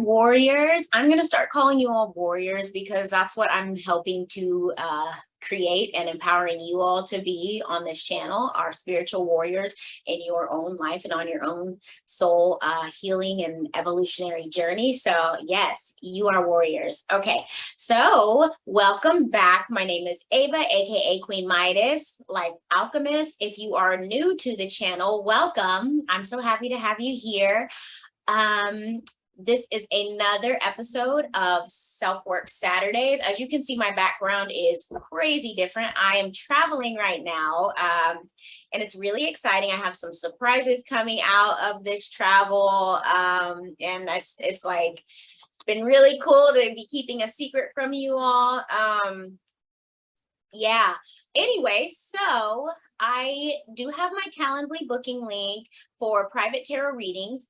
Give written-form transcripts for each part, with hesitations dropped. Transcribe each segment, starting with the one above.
spiritual warriors. I'm going to start calling you all warriors because that's what I'm helping to create and empowering you all to be on this channel, our spiritual warriors in your own life and on your own soul healing and evolutionary journey. So yes, you are warriors. Okay, so welcome back. My name is Ava, aka Queen Midas, Life Alchemist. If you are new to the channel, welcome. I'm so happy to have you here. This is another episode of Self-Work Saturdays. As you can see, my background is crazy different. I am traveling right now, and it's really exciting. I have some surprises coming out of this travel, and it's like been really cool to be keeping a secret from you all. Yeah. Anyway, so I do have my Calendly booking link for private tarot readings.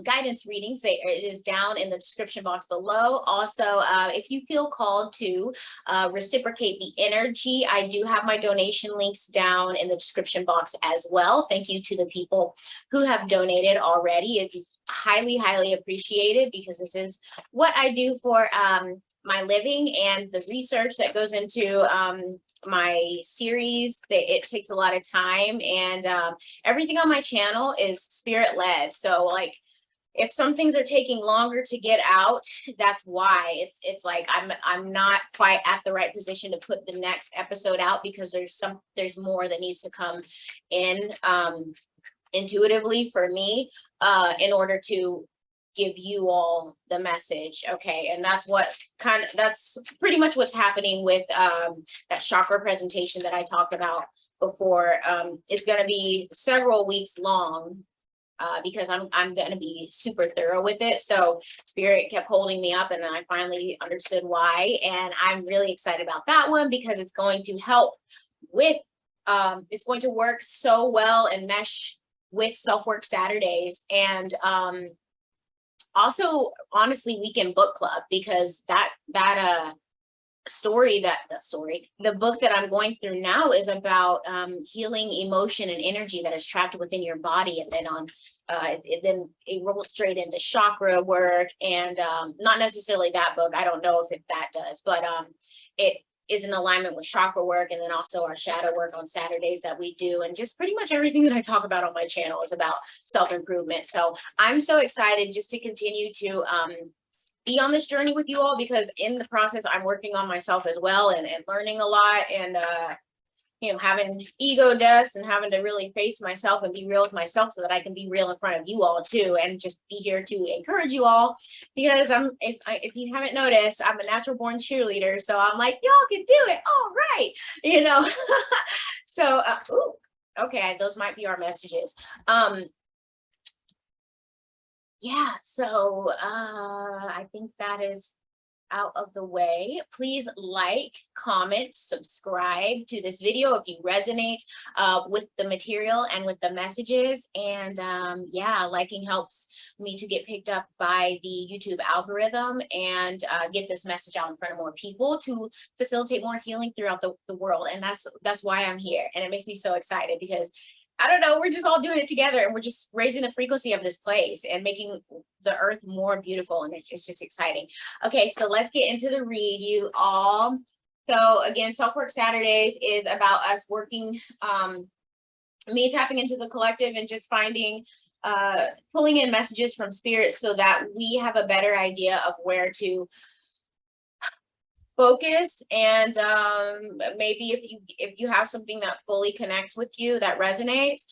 Guidance readings. It is down in the description box below. Also, if you feel called to reciprocate the energy, I do have my donation links down in the description box as well. Thank you to the people who have donated already. It's highly, highly appreciated because this is what I do for my living, and the research that goes into my series, it takes a lot of time, and everything on my channel is spirit led. So like if some things are taking longer to get out, that's why. It's like I'm not quite at the right position to put the next episode out because there's more that needs to come in intuitively for me in order to give you all the message. Okay, and that's pretty much what's happening with that chakra presentation that I talked about before. It's going to be several weeks long because I'm going to be super thorough with it. So Spirit kept holding me up, and then I finally understood why, and I'm really excited about that one because it's going to help with it's going to work so well and mesh with Self-Work Saturdays, and also honestly Weekend Book Club, because the book that I'm going through now is about healing emotion and energy that is trapped within your body, and then it rolls straight into chakra work, and not necessarily that book, I don't know if that does, but it is in alignment with chakra work, and then also our shadow work on Saturdays that we do, and just pretty much everything that I talk about on my channel is about self-improvement. So I'm so excited just to continue to be on this journey with you all, because in the process I'm working on myself as well, and learning a lot, and having ego deaths and having to really face myself and be real with myself so that I can be real in front of you all too, and just be here to encourage you all, because if you haven't noticed, I'm a natural born cheerleader. So I'm like, y'all can do it. All right. So, ooh, okay. Those might be our messages. Yeah. So, I think that is out of the way. Please like, comment, subscribe to this video if you resonate with the material and with the messages. And yeah, liking helps me to get picked up by the YouTube algorithm and get this message out in front of more people to facilitate more healing throughout the world. And that's why I'm here. And it makes me so excited because I don't know, we're just all doing it together, and we're just raising the frequency of this place and making the earth more beautiful, and it's just exciting. Okay, so let's get into the read, you all. So again, Self-Work Saturdays is about us working, me tapping into the collective and just finding, pulling in messages from spirit so that we have a better idea of where to focus, and maybe if you have something that fully connects with you, that resonates,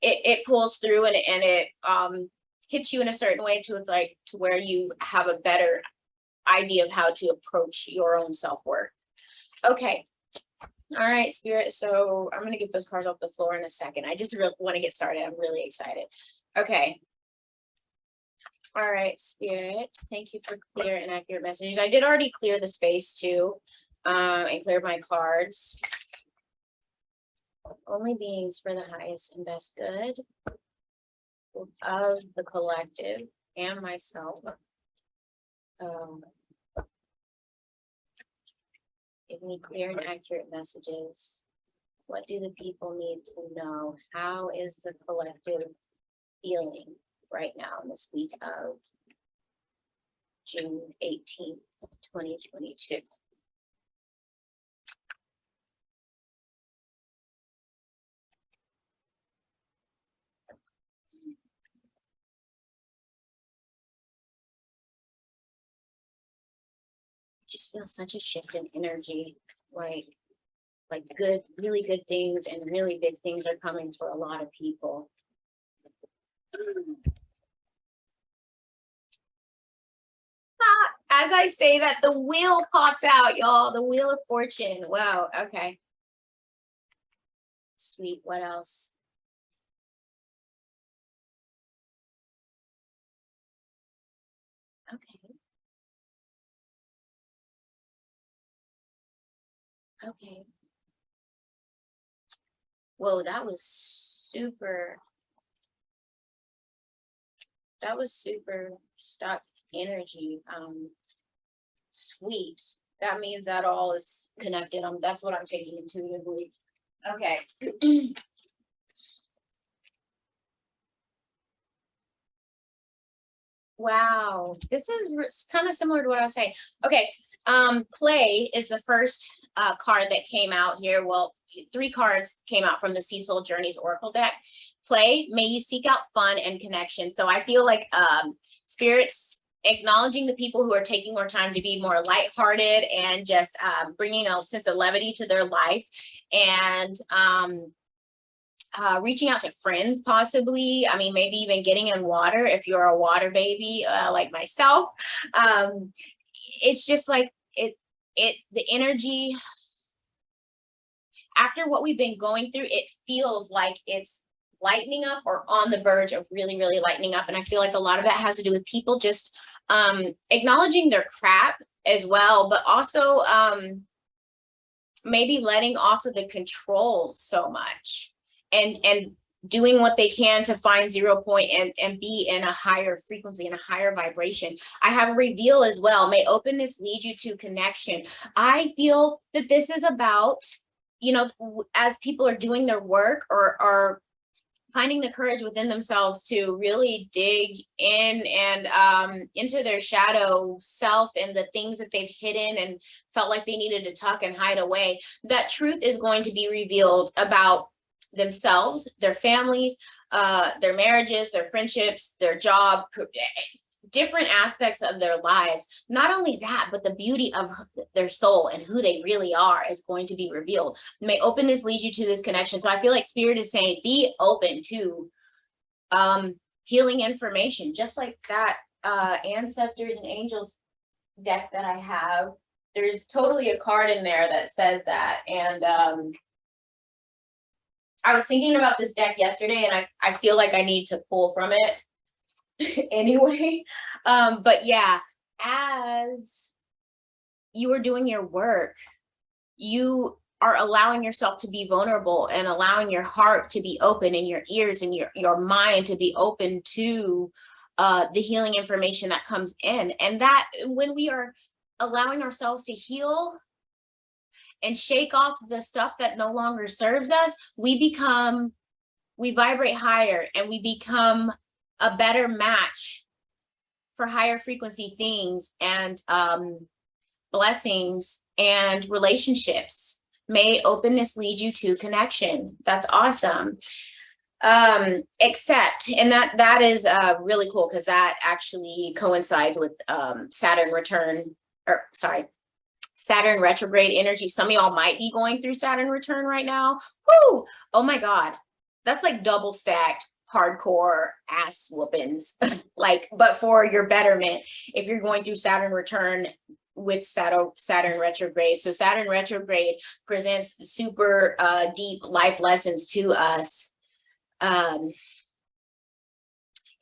it pulls through, and it hits you in a certain way to where you have a better idea of how to approach your own self-work. Okay. All right, Spirit. So I'm going to get those cards off the floor in a second. I just really want to get started. I'm really excited. Okay. All right, Spirit, thank you for clear and accurate messages. I did already clear the space too, and clear my cards. Only beings for the highest and best good of the collective and myself. Give me clear and accurate messages. What do the people need to know? How is the collective feeling right now in this week of June 18th, 2022. Just feel such a shift in energy, like good, really good things and really big things are coming for a lot of people. As I say that, the wheel pops out, y'all. The wheel of fortune. Wow. Okay. Sweet. What else? Okay. Okay. Whoa, that was super. That was super stuck energy. Sweet. That means that all is connected. That's what I'm taking intuitively. Okay. Wow, this is kind of similar to what I was saying. Okay, play is the first card that came out here. Well, 3 cards came out from the Cecil Journeys Oracle deck. Play, may you seek out fun and connection. So I feel like spirits acknowledging the people who are taking more time to be more lighthearted and just bringing a sense of levity to their life, and reaching out to friends, possibly. I mean, maybe even getting in water if you're a water baby like myself. It's just like the energy after what we've been going through, it feels like it's lightening up or on the verge of really, really lightening up. And I feel like a lot of that has to do with people just acknowledging their crap as well, but also maybe letting off of the control so much and doing what they can to find 0 point and be in a higher frequency, in a higher vibration. I have a reveal as well. May openness lead you to connection. I feel that this is about, you know, as people are doing their work or finding the courage within themselves to really dig in and into their shadow self and the things that they've hidden and felt like they needed to tuck and hide away, that truth is going to be revealed about themselves, their families, their marriages, their friendships, their job, different aspects of their lives. Not only that, but the beauty of their soul and who they really are is going to be revealed. May openness lead you to this connection. So I feel like Spirit is saying, be open to healing information, just like that Ancestors and Angels deck that I have. There's totally a card in there that says that. And I was thinking about this deck yesterday, and I feel like I need to pull from it anyway. But yeah, as you are doing your work, you are allowing yourself to be vulnerable and allowing your heart to be open and your ears and your mind to be open to the healing information that comes in. And that when we are allowing ourselves to heal and shake off the stuff that no longer serves us, we vibrate higher and we become a better match for higher frequency things and blessings and relationships. May openness lead you to connection. That's awesome. Except, and that is really cool because that actually coincides with Saturn retrograde energy. Some of y'all might be going through Saturn return right now. Whoo! Oh my God. That's like double stacked hardcore ass whoopings. Like, but for your betterment, if you're going through Saturn return with Saturn retrograde. So Saturn retrograde presents super deep life lessons to us. And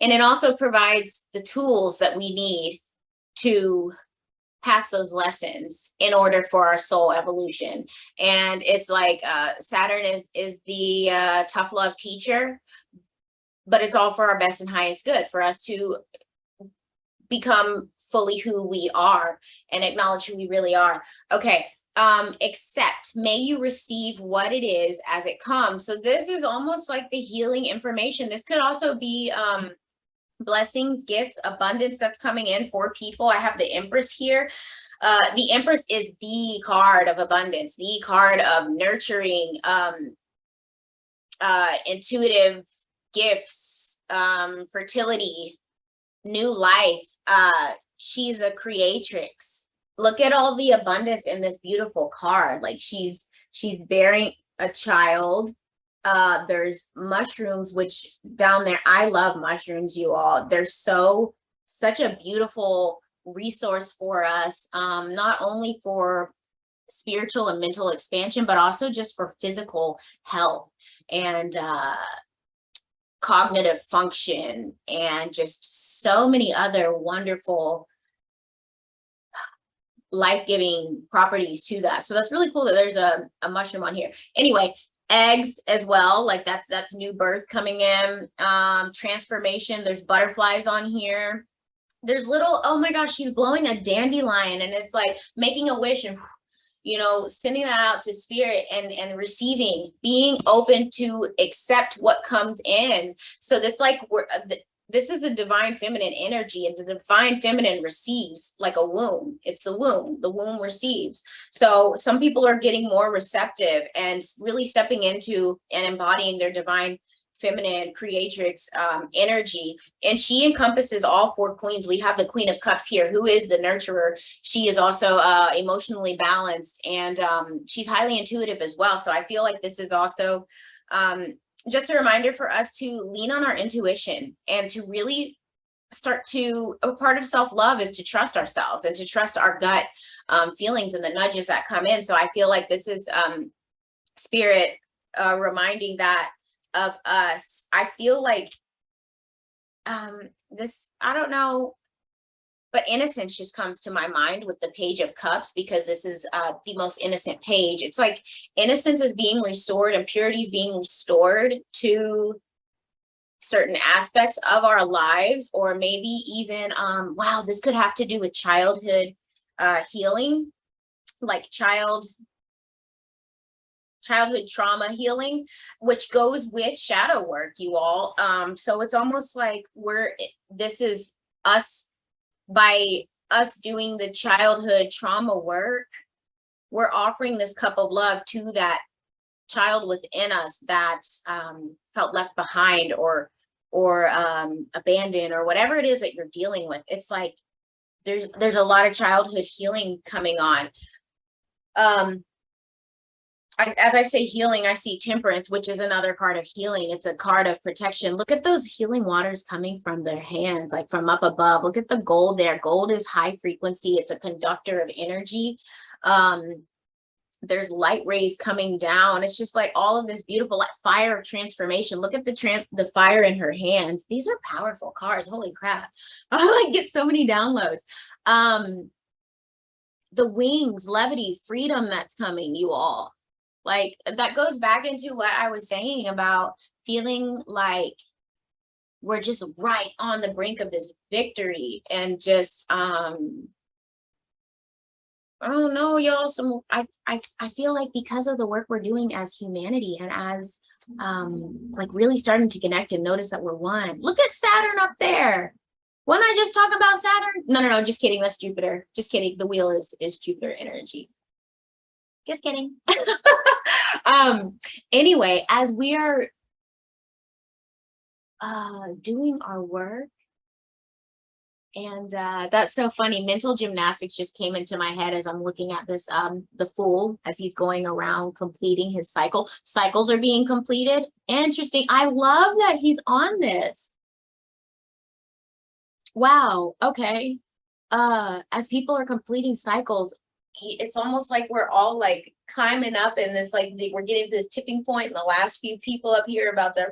it also provides the tools that we need to pass those lessons in order for our soul evolution. And it's like Saturn is the tough love teacher, but it's all for our best and highest good, for us to become fully who we are and acknowledge who we really are. Okay. Except may you receive what it is as it comes. So this is almost like the healing information. This could also be blessings, gifts, abundance that's coming in for people. I have the Empress here. The Empress is the card of abundance, the card of nurturing, intuitive gifts, fertility, new life. She's a creatrix. Look at all the abundance in this beautiful card. Like she's bearing a child. There's mushrooms, which down there, I love mushrooms, you all. They're such a beautiful resource for us, not only for spiritual and mental expansion, but also just for physical health and cognitive function, and just so many other wonderful life-giving properties to that. So that's really cool that there's a mushroom on here. Anyway, eggs as well, like that's new birth coming in, transformation. There's butterflies on here. There's little, oh my gosh, she's blowing a dandelion, and it's like making a wish and, you know, sending that out to spirit and receiving, being open to accept what comes in. So that's like this is the divine feminine energy, and the divine feminine receives like a womb. It's the womb receives. So some people are getting more receptive and really stepping into and embodying their divine feminine creatrix energy. And she encompasses all four queens. We have the Queen of Cups here, who is the nurturer. She is also emotionally balanced, and she's highly intuitive as well. So I feel like this is also just a reminder for us to lean on our intuition, and to really start to, a part of self-love is to trust ourselves and to trust our gut feelings and the nudges that come in. So I feel like this is spirit reminding that of us. I feel like this, I don't know, but innocence just comes to my mind with the Page of Cups, because this is the most innocent page. It's like innocence is being restored, and purity is being restored to certain aspects of our lives, or maybe even wow, this could have to do with childhood healing, like childhood trauma healing, which goes with shadow work, you all. So it's almost like this is us, by us doing the childhood trauma work, we're offering this cup of love to that child within us that felt left behind or abandoned, or whatever it is that you're dealing with. It's like there's a lot of childhood healing coming on. As I say healing, I see temperance, which is another part of healing. It's a card of protection. Look at those healing waters coming from their hands, like from up above. Look at the gold there. Gold is high frequency. It's a conductor of energy. There's light rays coming down. It's just like all of this beautiful fire of transformation. Look at the fire in her hands. These are powerful cards. Holy crap. I like get so many downloads. The wings, levity, freedom that's coming, you all. Like that goes back into what I was saying about feeling like we're just right on the brink of this victory, and just I don't know, y'all. I feel like because of the work we're doing as humanity, and as like really starting to connect and notice that we're one. Look at Saturn up there. When I just talk about Saturn? No, just kidding. That's Jupiter. Just kidding. The wheel is Jupiter energy. Just kidding. Anyway, as we are doing our work, and that's so funny, mental gymnastics just came into my head as I'm looking at this, the Fool, as he's going around completing his cycle. Cycles are being completed. Interesting. I love that he's on this. Wow. Okay. As people are completing cycles, it's almost like we're all like climbing up in this, like we're getting to this tipping point, and the last few people up here about to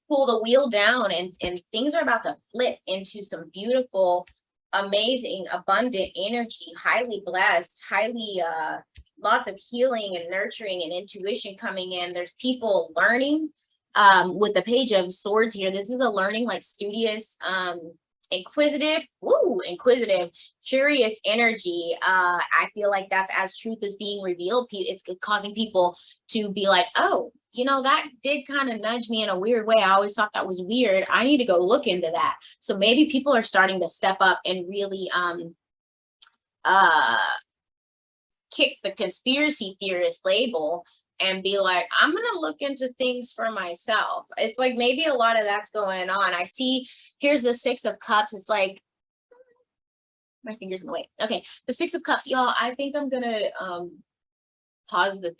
pull the wheel down, and things are about to flip into some beautiful, amazing, abundant energy, highly blessed, highly lots of healing and nurturing and intuition coming in. There's people learning with the Page of Swords here. This is a learning, like studious, inquisitive, curious energy. I feel like that's as truth is being revealed, it's causing people to be like, oh, you know, that did kind of nudge me in a weird way. I always thought that was weird. I need to go look into that. So maybe people are starting to step up and really uh kick the conspiracy theorist label and be like, I'm gonna look into things for myself. It's like maybe a lot of that's going on. I see here's the Six of Cups. It's like my fingers in the way. Okay, the Six of Cups, y'all. I think I'm gonna pause the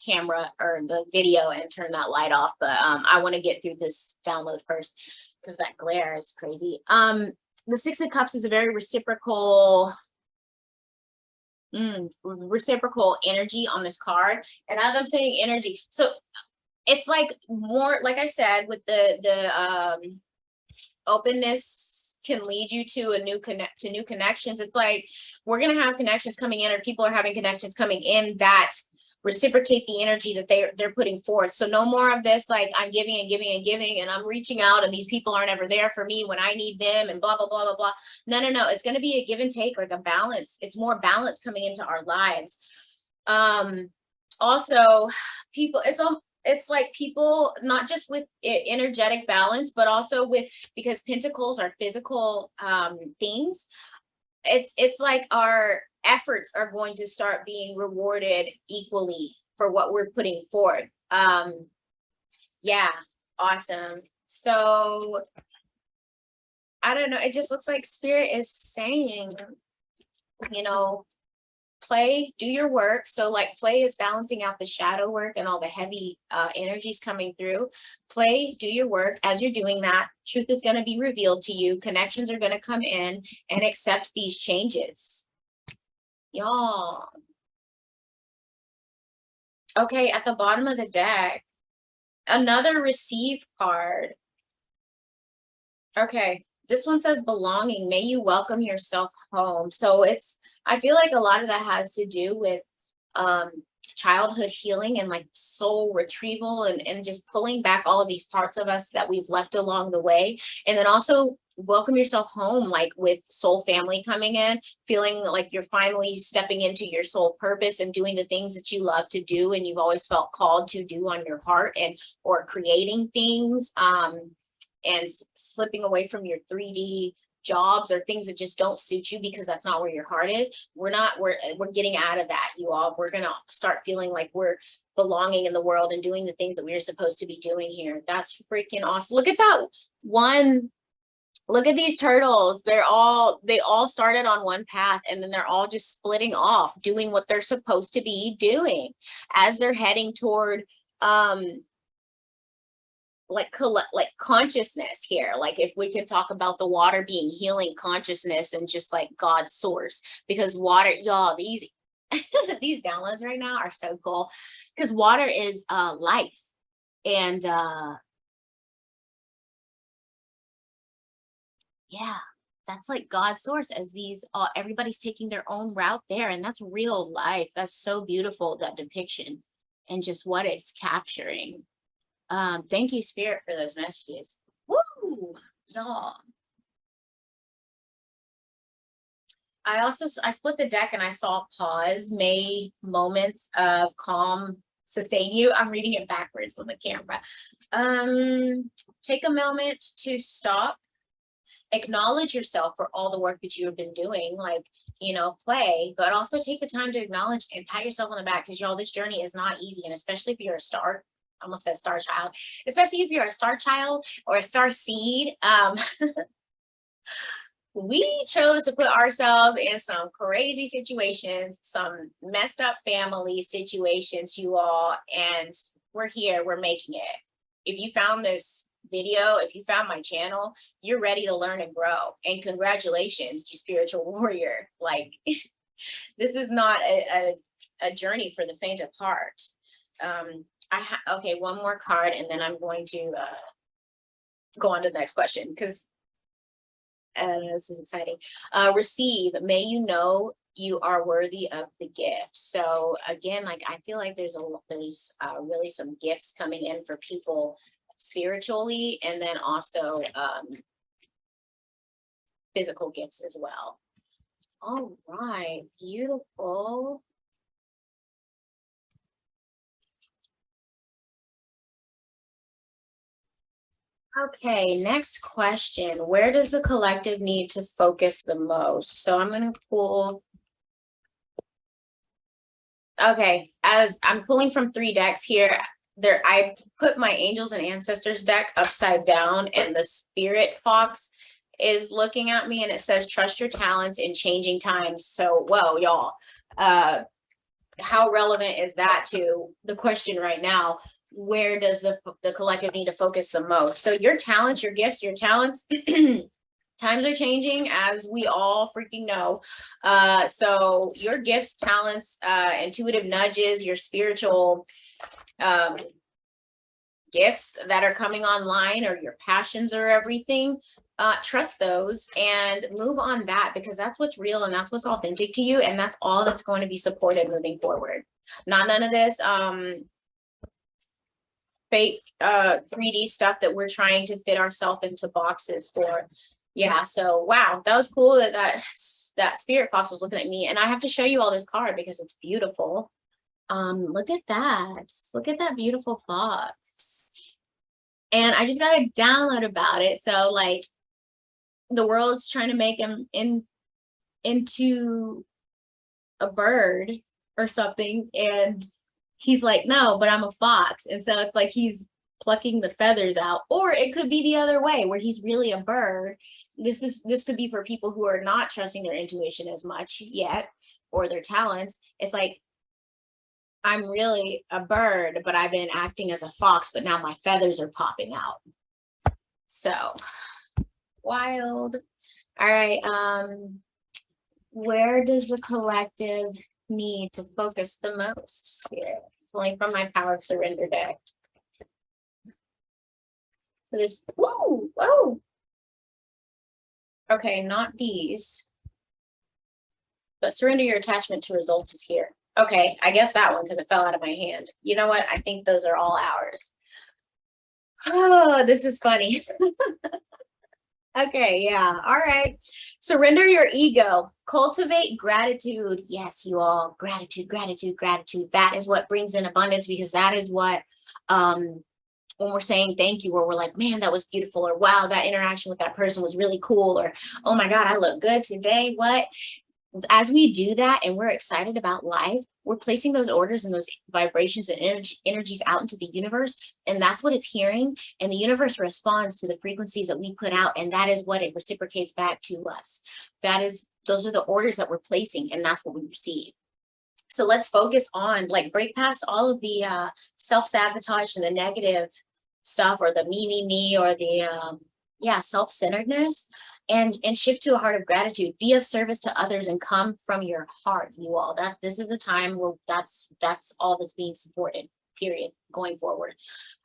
camera or the video and turn that light off, but I want to get through this download first because that glare is crazy. The Six of Cups is a very reciprocal energy on this card. And as I'm saying energy, so it's like more, like I said, with the openness can lead you to new connections. It's like we're gonna have connections coming in, or people are having connections coming in that reciprocate the energy that they're putting forth. So no more of this, like I'm giving and giving and giving, and I'm reaching out, and these people aren't ever there for me when I need them, and blah, blah, blah, blah, blah. No. It's going to be a give and take, like a balance. It's more balance coming into our lives. Also, people, it's like people, not just with energetic balance, but also with, because pentacles are physical things. It's like our efforts are going to start being rewarded equally for what we're putting forth. Yeah, awesome. So I don't know, it just looks like Spirit is saying, you know, play, do your work. So like play is balancing out the shadow work and all the heavy energies coming through. Play, do your work. As you're doing that, truth is going to be revealed to you. Connections are going to come in, and accept these changes. Y'all. Okay, at the bottom of the deck, another receive card. Okay, this one says belonging. May you welcome yourself home. So I feel like a lot of that has to do with childhood healing and like soul retrieval, and just pulling back all of these parts of us that we've left along the way. And then also welcome yourself home, like with soul family coming in, feeling like you're finally stepping into your soul purpose and doing the things that you love to do and you've always felt called to do on your heart, and or creating things, and slipping away from your 3D jobs or things that just don't suit you because that's not where your heart is. We're getting out of that, you all. We're gonna start feeling like we're belonging in the world and doing the things that we're supposed to be doing here. That's freaking awesome. Look at that one. Look at these turtles. They all started on one path, and then they're all just splitting off, doing what they're supposed to be doing as they're heading toward like consciousness here. Like if we can talk about the water being healing consciousness and just like God's source, because water, y'all, these these downloads right now are so cool, because water is life. And yeah, that's like God's source, as these everybody's taking their own route there, and that's real life. That's so beautiful, that depiction and just what it's capturing. Thank you, Spirit, for those messages. Woo, y'all. I split the deck and I saw pause. May moments of calm sustain you. I'm reading it backwards on the camera. Take a moment to stop, acknowledge yourself for all the work that you have been doing, like, you know, play, but also take the time to acknowledge and pat yourself on the back, because y'all, this journey is not easy. And especially if you're a star, I almost said star child, especially if you're a star child or a star seed. We chose to put ourselves in some crazy situations, some messed up family situations, you all, and we're here, we're making it. If you found this video, if you found my channel, you're ready to learn and grow. And congratulations, you spiritual warrior. Like, this is not a journey for the faint of heart. Okay, one more card, and then I'm going to go on to the next question, because this is exciting. Receive, may you know you are worthy of the gift. So again, like I feel like there's really some gifts coming in for people spiritually, and then also physical gifts as well. All right, beautiful. Okay, next question. Where does the collective need to focus the most? So I'm going to pull. Okay, as I'm pulling from 3 decks here. There, I put my angels and ancestors deck upside down, and the spirit fox is looking at me, and it says, trust your talents in changing times. So, well, y'all, how relevant is that to the question right now? Where does the collective need to focus the most? So your talents, your gifts, your talents, times are changing, as we all freaking know. So your gifts, talents, intuitive nudges, your spiritual gifts that are coming online, or your passions, or everything, trust those and move on that, because that's what's real and that's what's authentic to you, and that's all that's going to be supported moving forward. Not none of this fake 3D stuff that we're trying to fit ourselves into boxes for. Yeah, so wow, that was cool that spirit fox was looking at me, and I have to show you all this card because it's beautiful. Look at that beautiful fox. And I just got a download about it. So like, the world's trying to make him into a bird or something, and he's like, no, but I'm a fox. And so it's like he's plucking the feathers out, or it could be the other way where he's really a bird. This could be for people who are not trusting their intuition as much yet, or their talents. It's like, I'm really a bird, but I've been acting as a fox, but now my feathers are popping out. So wild. All right. Where does the collective need to focus the most here? Pulling from my Power of Surrender deck. So this, whoa. Okay, not these. But surrender your attachment to results is here. Okay, I guess that one, because it fell out of my hand. You know what? I think those are all ours. Oh, this is funny. Okay, yeah. All right. Surrender your ego. Cultivate gratitude. Yes, you all. Gratitude. That is what brings in abundance, because that is what, when we're saying thank you, or we're like, man, that was beautiful, or wow, that interaction with that person was really cool, or oh my God, I look good today. What? As we do that and we're excited about life, we're placing those orders and those vibrations and energies out into the universe, and that's what it's hearing, and the universe responds to the frequencies that we put out, and that is what it reciprocates back to us. Those are the orders that we're placing, and that's what we receive. So let's focus on, like, break past all of the self-sabotage and the negative stuff, or the me, or the self-centeredness, and shift to a heart of gratitude. Be of service to others and come from your heart, you all. That this is a time where that's all that's being supported, period, going forward.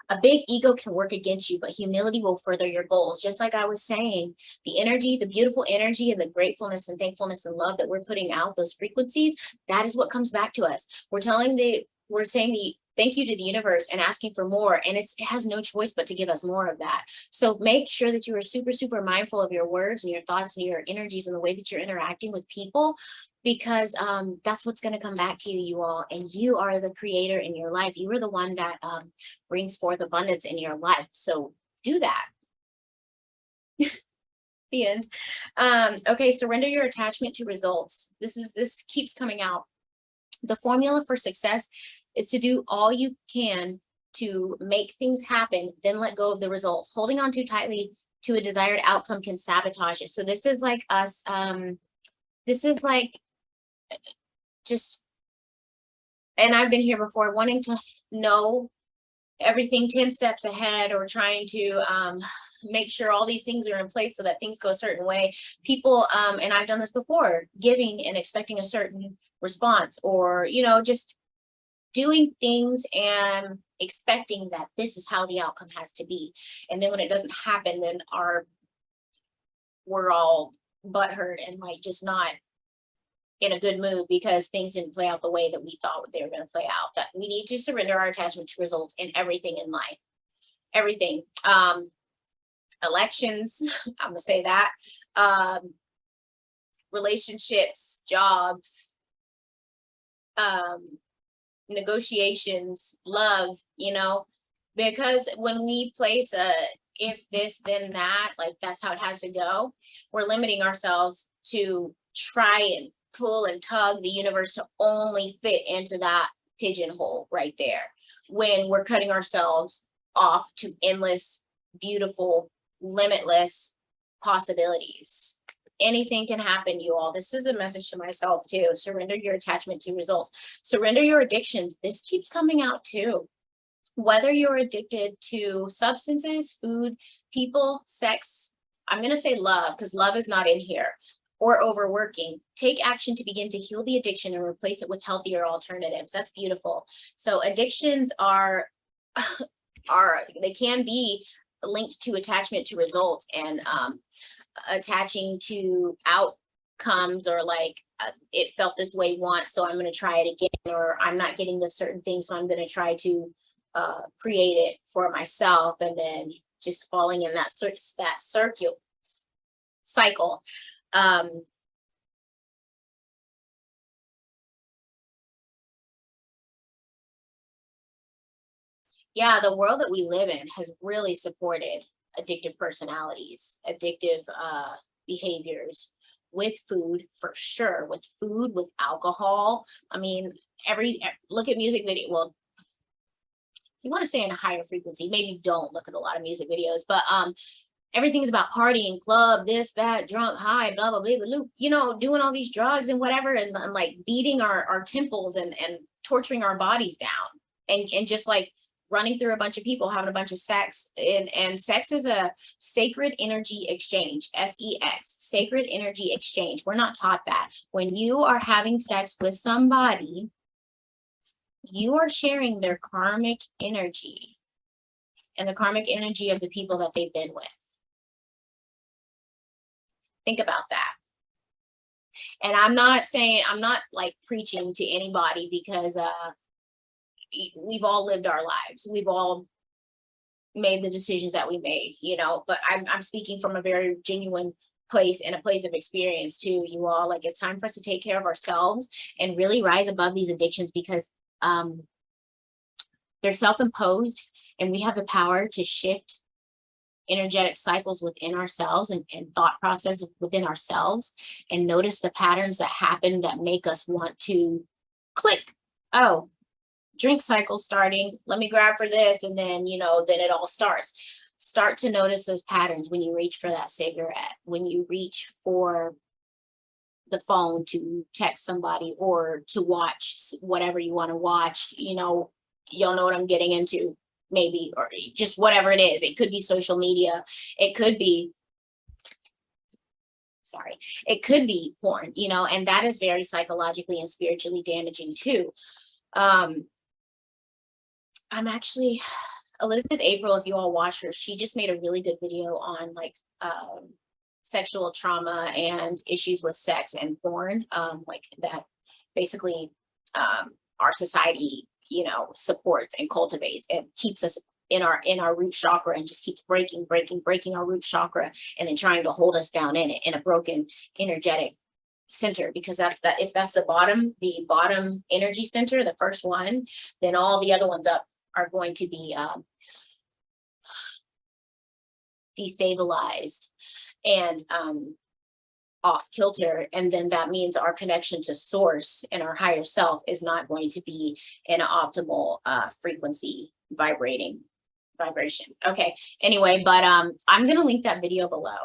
A big ego can work against you, but humility will further your goals. Just like I was saying, the energy, the beautiful energy, and the gratefulness and thankfulness and love that we're putting out, those frequencies, that is what comes back to us. We're saying the thank you to the universe and asking for more, and it has no choice but to give us more of that. So make sure that you are super, super mindful of your words and your thoughts and your energies and the way that you're interacting with people, because that's what's going to come back to you all. And you are the creator in your life. You are the one that brings forth abundance in your life. So do that. The end. Okay, surrender your attachment to results. This keeps coming out. The formula for success is to do all you can to make things happen, then let go of the results. Holding on too tightly to a desired outcome can sabotage it. So this is like us, this is like just, and I've been here before, wanting to know everything 10 steps ahead, or trying to make sure all these things are in place so that things go a certain way. People, and I've done this before, giving and expecting a certain response, or, just doing things and expecting that this is how the outcome has to be. And then when it doesn't happen, then we're all butthurt and like just not in a good mood because things didn't play out the way that we thought they were going to play out. That we need to surrender our attachment to results in everything in life. Everything. Elections, I'm gonna say that. Relationships, jobs, negotiations, love, because when we place if this, then that, like that's how it has to go. We're limiting ourselves to try and pull and tug the universe to only fit into that pigeonhole right there, when we're cutting ourselves off to endless, beautiful, limitless possibilities. Anything can happen, you all. This is a message to myself too. Surrender your attachment to results. Surrender your addictions. This keeps coming out too. Whether you're addicted to substances, food, people, sex, I'm going to say love because love is not in here, or overworking, take action to begin to heal the addiction and replace it with healthier alternatives. That's beautiful. So addictions are they can be linked to attachment to results, and attaching to outcomes, or like it felt this way once, so I'm going to try it again, or I'm not getting this certain thing, so I'm going to try to create it for myself, and then just falling in that cycle. Yeah, the world that we live in has really supported addictive personalities, addictive behaviors, with food, for sure, with food, with alcohol. I mean, look at music video. Well, you want to stay in a higher frequency, maybe don't look at a lot of music videos, but everything's about partying, club, this, that, drunk, high, blah, blah, blah, blah, you know, doing all these drugs and whatever, and like beating our temples and torturing our bodies down, and just like running through a bunch of people, having a bunch of sex. And sex is a sacred energy exchange, SEX, sacred energy exchange. We're not taught that. When you are having sex with somebody, you are sharing their karmic energy and the karmic energy of the people that they've been with. Think about that. And I'm not like preaching to anybody, because we've all lived our lives. We've all made the decisions that we made, you know, but I'm speaking from a very genuine place and a place of experience too, you all. Like, it's time for us to take care of ourselves and really rise above these addictions, because they're self-imposed, and we have the power to shift energetic cycles within ourselves, and thought process within ourselves, and notice the patterns that happen that make us want to click. Oh, drink cycle starting, let me grab for this, and then, you know, then it all starts. Start to notice those patterns when you reach for that cigarette, when you reach for the phone to text somebody, or to watch whatever you want to watch. You know, y'all know what I'm getting into, maybe, or just whatever it is. It could be social media, it could be it could be porn, you know, and that is very psychologically and spiritually damaging too. I'm actually, Elizabeth April, if you all watch her, she just made a really good video on like sexual trauma and issues with sex and porn, like that basically our society, you know, supports and cultivates and keeps us in our root chakra, and just keeps breaking our root chakra, and then trying to hold us down in it, in a broken energetic center, because if that's the bottom energy center, the first one, then all the other ones up are going to be destabilized and off kilter. And then that means our connection to source and our higher self is not going to be in an optimal frequency vibration. Okay, anyway, but I'm gonna link that video below.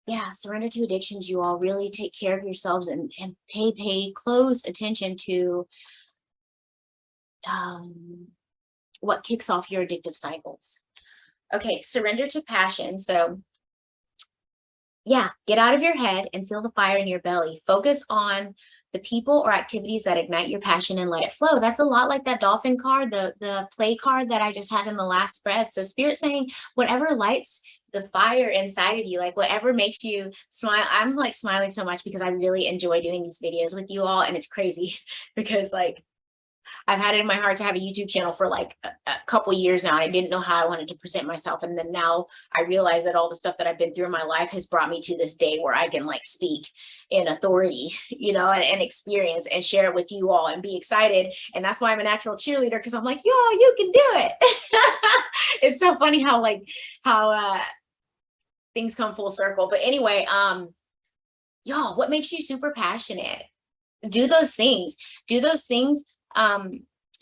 Yeah, surrender to addictions, you all. Really take care of yourselves, and pay close attention to what kicks off your addictive cycles. Okay, surrender to passion. So yeah, get out of your head and feel the fire in your belly. Focus on the people or activities that ignite your passion and let it flow. That's a lot like that dolphin card, the play card that I just had in the last spread. So Spirit saying, whatever lights the fire inside of you, like whatever makes you smile. I'm like smiling so much because I really enjoy doing these videos with you all. And it's crazy because like I've had it in my heart to have a YouTube channel for like a couple years now. And I didn't know how I wanted to present myself. And then now I realize that all the stuff that I've been through in my life has brought me to this day where I can like speak in authority, you know, and experience and share it with you all and be excited. And that's why I'm a natural cheerleader, because I'm like, yo, you can do it. It's so funny how things come full circle. But anyway, y'all, what makes you super passionate? Do those things. Do those things.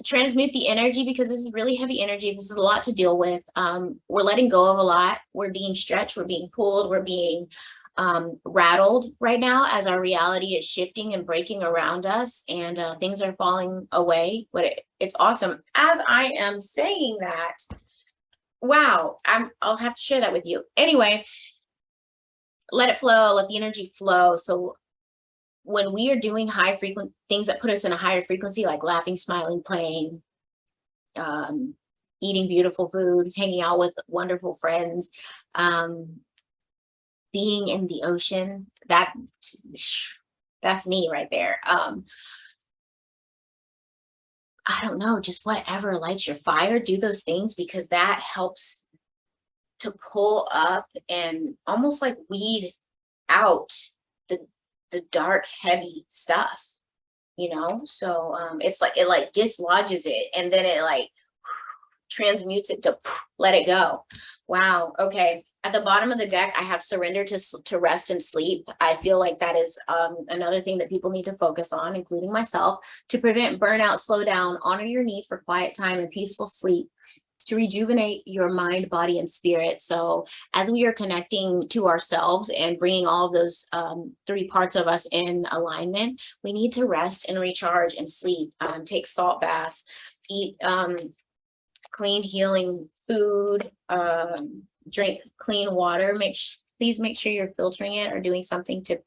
Transmute the energy, because this is really heavy energy. This is a lot to deal with. We're letting go of a lot. We're being stretched. We're being pulled. We're being rattled right now as our reality is shifting and breaking around us, and things are falling away. But it's awesome. As I am saying that, wow, I'll have to share that with you. Anyway, let it flow, let the energy flow. So when we are doing high frequent things that put us in a higher frequency, like laughing, smiling, playing, eating beautiful food, hanging out with wonderful friends, being in the ocean, that's me right there. I don't know, just whatever lights your fire, do those things, because that helps to pull up and almost like weed out the dark, heavy stuff, you know? So it's like, it like dislodges it, and then it like transmutes it to let it go. Wow. Okay. At the bottom of the deck, I have surrender to rest and sleep. I feel like that is another thing that people need to focus on, including myself, to prevent burnout, slow down, honor your need for quiet time and peaceful sleep, to rejuvenate your mind, body, and spirit. So as we are connecting to ourselves and bringing all of those three parts of us in alignment, we need to rest and recharge and sleep, take salt baths, eat clean, healing food, drink clean water. Please make sure you're filtering it or doing something to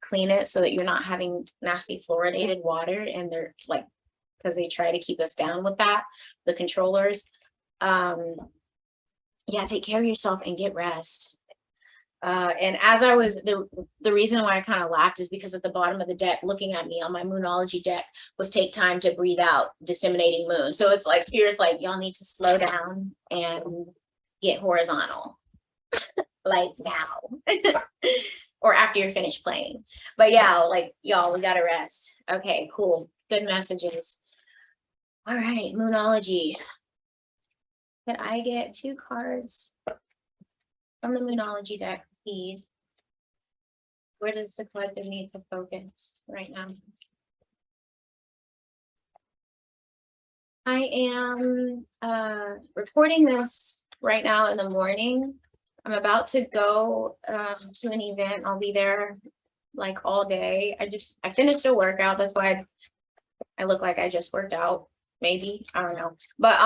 clean it, so that you're not having nasty fluoridated water. And they're like, because they try to keep us down with that, the controllers. Yeah, take care of yourself and get rest. And as I was, the reason why I kind of laughed is because at the bottom of the deck, looking at me on my Moonology deck, was take time to breathe out, disseminating moon. So it's like Spirit's like, y'all need to slow down and get horizontal, like now, or after you're finished playing. But yeah, like, y'all, we gotta rest. Okay, cool. Good messages. All right, Moonology. Can I get 2 cards from the Moonology deck, please? Where does the collective need to focus right now? I am recording this right now in the morning. I'm about to go to an event. I'll be there like all day. I finished a workout. That's why I look like I just worked out. Maybe, I don't know. But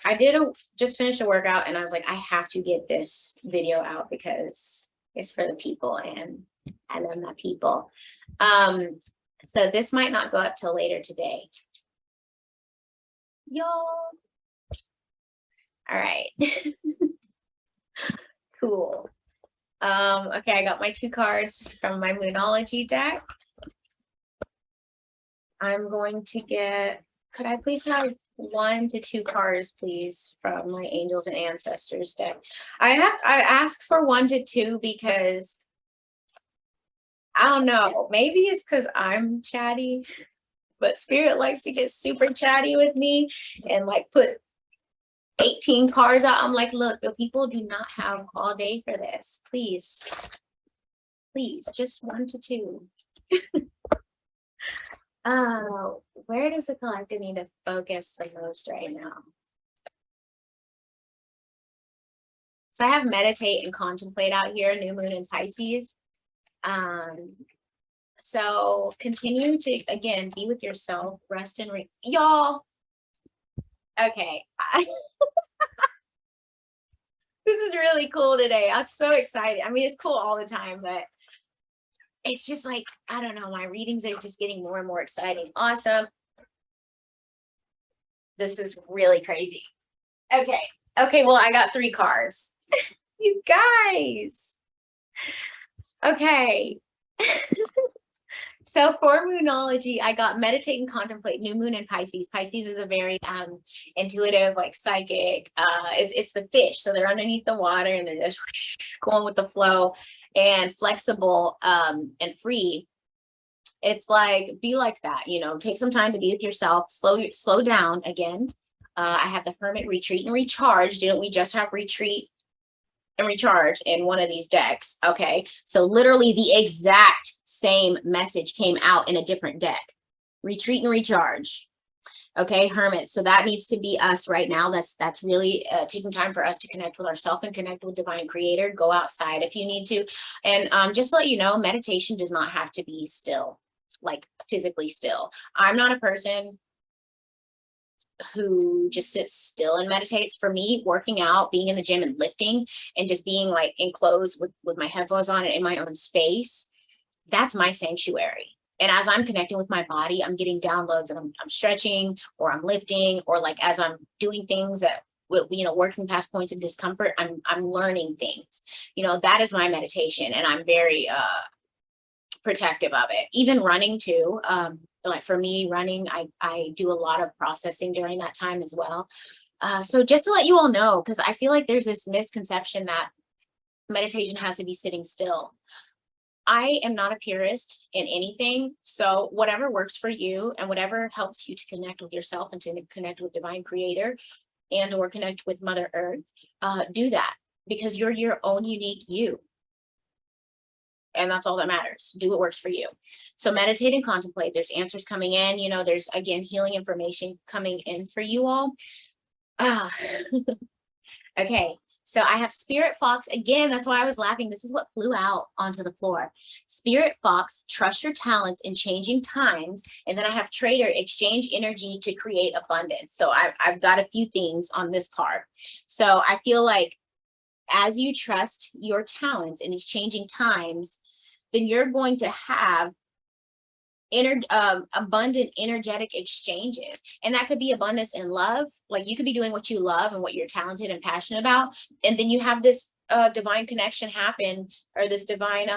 I did just finish a workout, and I was like, I have to get this video out because it's for the people, and I love my people. So this might not go up till later today. Y'all. All right. Cool. Okay, I got my 2 cards from my Moonology deck. I'm going to get, could I please have 1 to 2 cards, please, from my Angels and Ancestors deck? I asked for 1 to 2 because I don't know, maybe it's because I'm chatty, but Spirit likes to get super chatty with me and like put 18 cards out. I'm like, look, the people do not have all day for this. Please, just 1 to 2. Where does the collective need to focus the most right now? So I have meditate and contemplate out here, new moon in Pisces. So continue to, again, be with yourself, rest and y'all. Okay. This is really cool today. I'm so excited. I mean, it's cool all the time, but it's just like, I don't know, my readings are just getting more and more exciting. Awesome. This is really crazy. Okay. Well, I got 3 cards. You guys. Okay. So for Moonology, I got meditate and contemplate, new moon in Pisces. Pisces is a very intuitive, like psychic. It's the fish, so they're underneath the water and they're just going with the flow, and flexible and free. It's like, be like that, you know, take some time to be with yourself, slow down again. I have the Hermit, Retreat and Recharge. Didn't we just have Retreat and Recharge in one of these decks? Okay, so literally the exact same message came out in a different deck. Retreat and Recharge. Okay, Hermit. So that needs to be us right now. That's really taking time for us to connect with ourselves and connect with Divine Creator. Go outside if you need to. And just to let you know, meditation does not have to be still, like physically still. I'm not a person who just sits still and meditates. For me, working out, being in the gym and lifting and just being like enclosed with my headphones on and in my own space, that's my sanctuary. And as I'm connecting with my body, I'm getting downloads and I'm stretching or I'm lifting, or like as I'm doing things that, you know, working past points of discomfort, I'm learning things. You know, that is my meditation, and I'm very protective of it. Even running too. Like for me, running, I do a lot of processing during that time as well. So just to let you all know, because I feel like there's this misconception that meditation has to be sitting still. I am not a purist in anything. So whatever works for you and whatever helps you to connect with yourself and to connect with Divine Creator and or connect with Mother Earth, do that, because you're your own unique you. And that's all that matters. Do what works for you. So meditate and contemplate. There's answers coming in. You know, there's, again, healing information coming in for you all. Okay. So I have Spirit Fox. Again, that's why I was laughing. This is what flew out onto the floor. Spirit Fox, trust your talents in changing times. And then I have Trader, exchange energy to create abundance. So I've got a few things on this card. So I feel like as you trust your talents in these changing times, then you're going to have abundant energetic exchanges. And that could be abundance in love. Like you could be doing what you love and what you're talented and passionate about. And then you have this divine connection happen, or this divine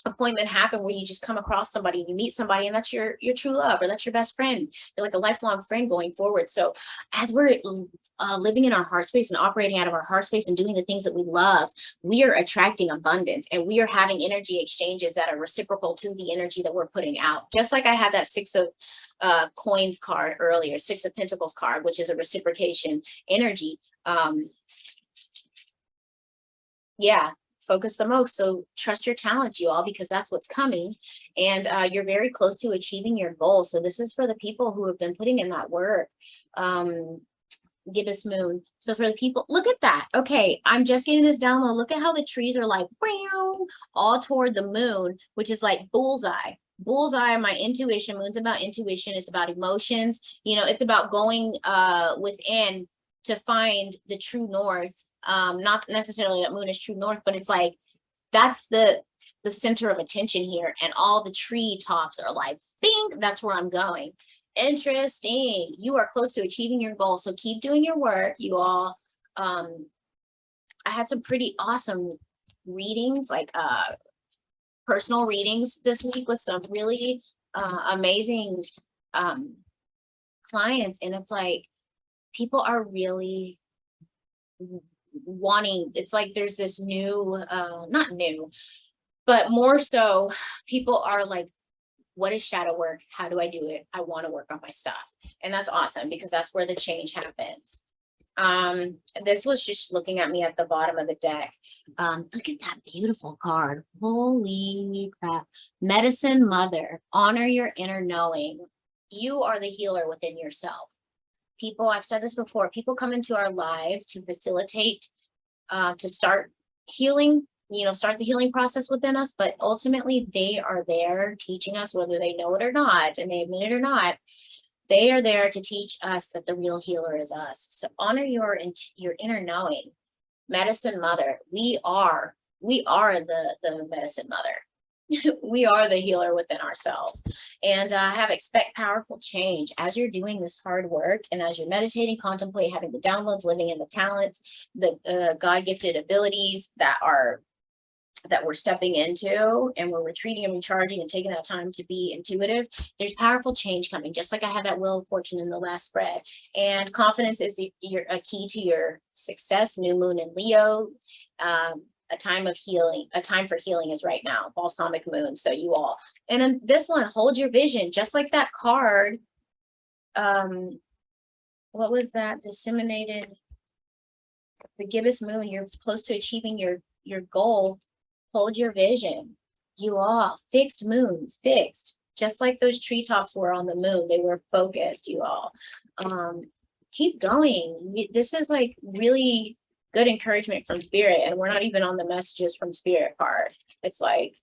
appointment happen, where you just come across somebody, you meet somebody, and that's your true love, or that's your best friend. You're like a lifelong friend going forward. So as we're living in our heart space and operating out of our heart space and doing the things that we love, we are attracting abundance, and we are having energy exchanges that are reciprocal to the energy that we're putting out. Just like I had that Six of Coins card earlier, Six of Pentacles card, which is a reciprocation energy. Yeah, focus the most. So trust your talents, you all, because that's what's coming. And you're very close to achieving your goals. So this is for the people who have been putting in that work. Gibbous moon. So for the people, look at that. Okay, I'm just getting this download. Look at how the trees are like all toward the moon, which is like bullseye. Bullseye, my intuition. Moon's about intuition. It's about emotions. You know, it's about going within to find the true north. Not necessarily that moon is true north, but it's like that's the center of attention here, and all the tree tops are like, bing, that's where I'm going. Interesting. You are close to achieving your goal, so keep doing your work, you all. I had some pretty awesome readings, like personal readings this week with some really amazing clients, and it's like people are really wanting, it's like there's this new not new, but more so, people are like, what is shadow work? How do I do it? I want to work on my stuff. And that's awesome, because that's where the change happens. This was just looking at me at the bottom of the deck. Look at that beautiful card. Holy crap. Medicine Mother, honor your inner knowing. You are the healer within yourself. People, I've said this before, people come into our lives to facilitate, to start healing, you know, start the healing process within us, but ultimately they are there teaching us, whether they know it or not, and they admit it or not, they are there to teach us that the real healer is us. So honor your inner knowing. Medicine Mother, we are the medicine mother. We are the healer within ourselves. And expect powerful change as you're doing this hard work, and as you're meditating, contemplate, having the downloads, living in the talents, the God-gifted abilities that we're stepping into, and we're retreating and recharging and taking that time to be intuitive. There's powerful change coming, just like I had that Wheel of Fortune in the last spread. And confidence is a key to your success. New moon in Leo. A time of healing, a time for healing is right now. Balsamic moon. So you all, and then this one, hold your vision, just like that card what was that? Disseminated. The gibbous moon, you're close to achieving your goal. Hold your vision. You all, fixed moon, fixed. Just like those treetops were on the moon, they were focused, you all. Keep going. This is like really good encouragement from spirit, and we're not even on the messages from spirit part. It's like,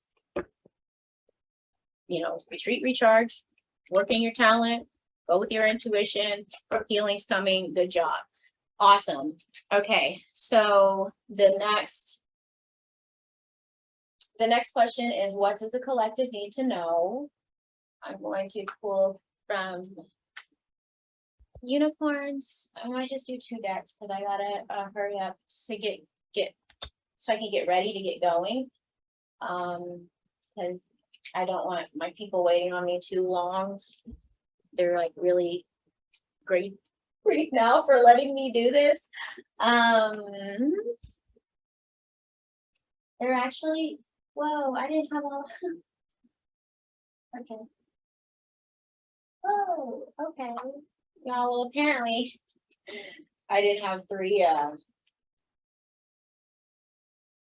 you know, retreat, recharge, working your talent, go with your intuition, healing's coming, good job. Awesome. Okay, so the next question is, what does the collective need to know? I'm going to pull from unicorns. I might just do 2 decks because I gotta hurry up to get so I can get ready to get going. Because I don't want my people waiting on me too long. They're like really great now for letting me do this. They're actually, whoa, I didn't have all. Okay. Oh, okay. Yeah, well, apparently I did have 3.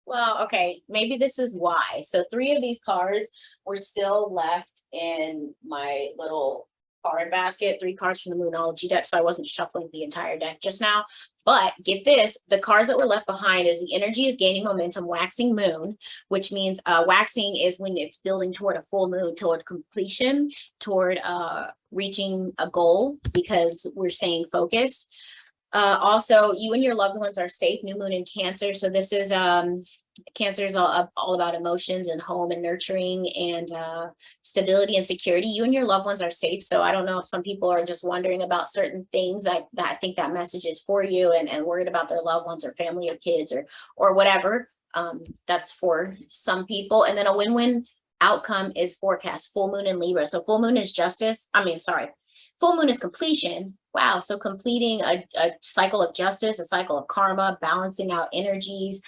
Well, okay, maybe this is why. So 3 of these cards were still left in my little card basket, 3 cards from the Moonology deck. So I wasn't shuffling the entire deck just now. But get this, the cards that were left behind is the energy is gaining momentum, waxing moon, which means waxing is when it's building toward a full moon, toward completion, toward reaching a goal because we're staying focused. Also, you and your loved ones are safe. New moon in Cancer. So this is Cancer is all about emotions and home and nurturing and stability and security. You and your loved ones are safe. So I don't know if some people are just wondering about certain things. I think that message is for you and worried about their loved ones or family or kids or whatever. That's for some people. And then a win-win outcome is forecast. Full moon in Libra. So full moon is justice. Full moon is completion. Wow. So completing a cycle of justice, a cycle of karma, balancing out energies.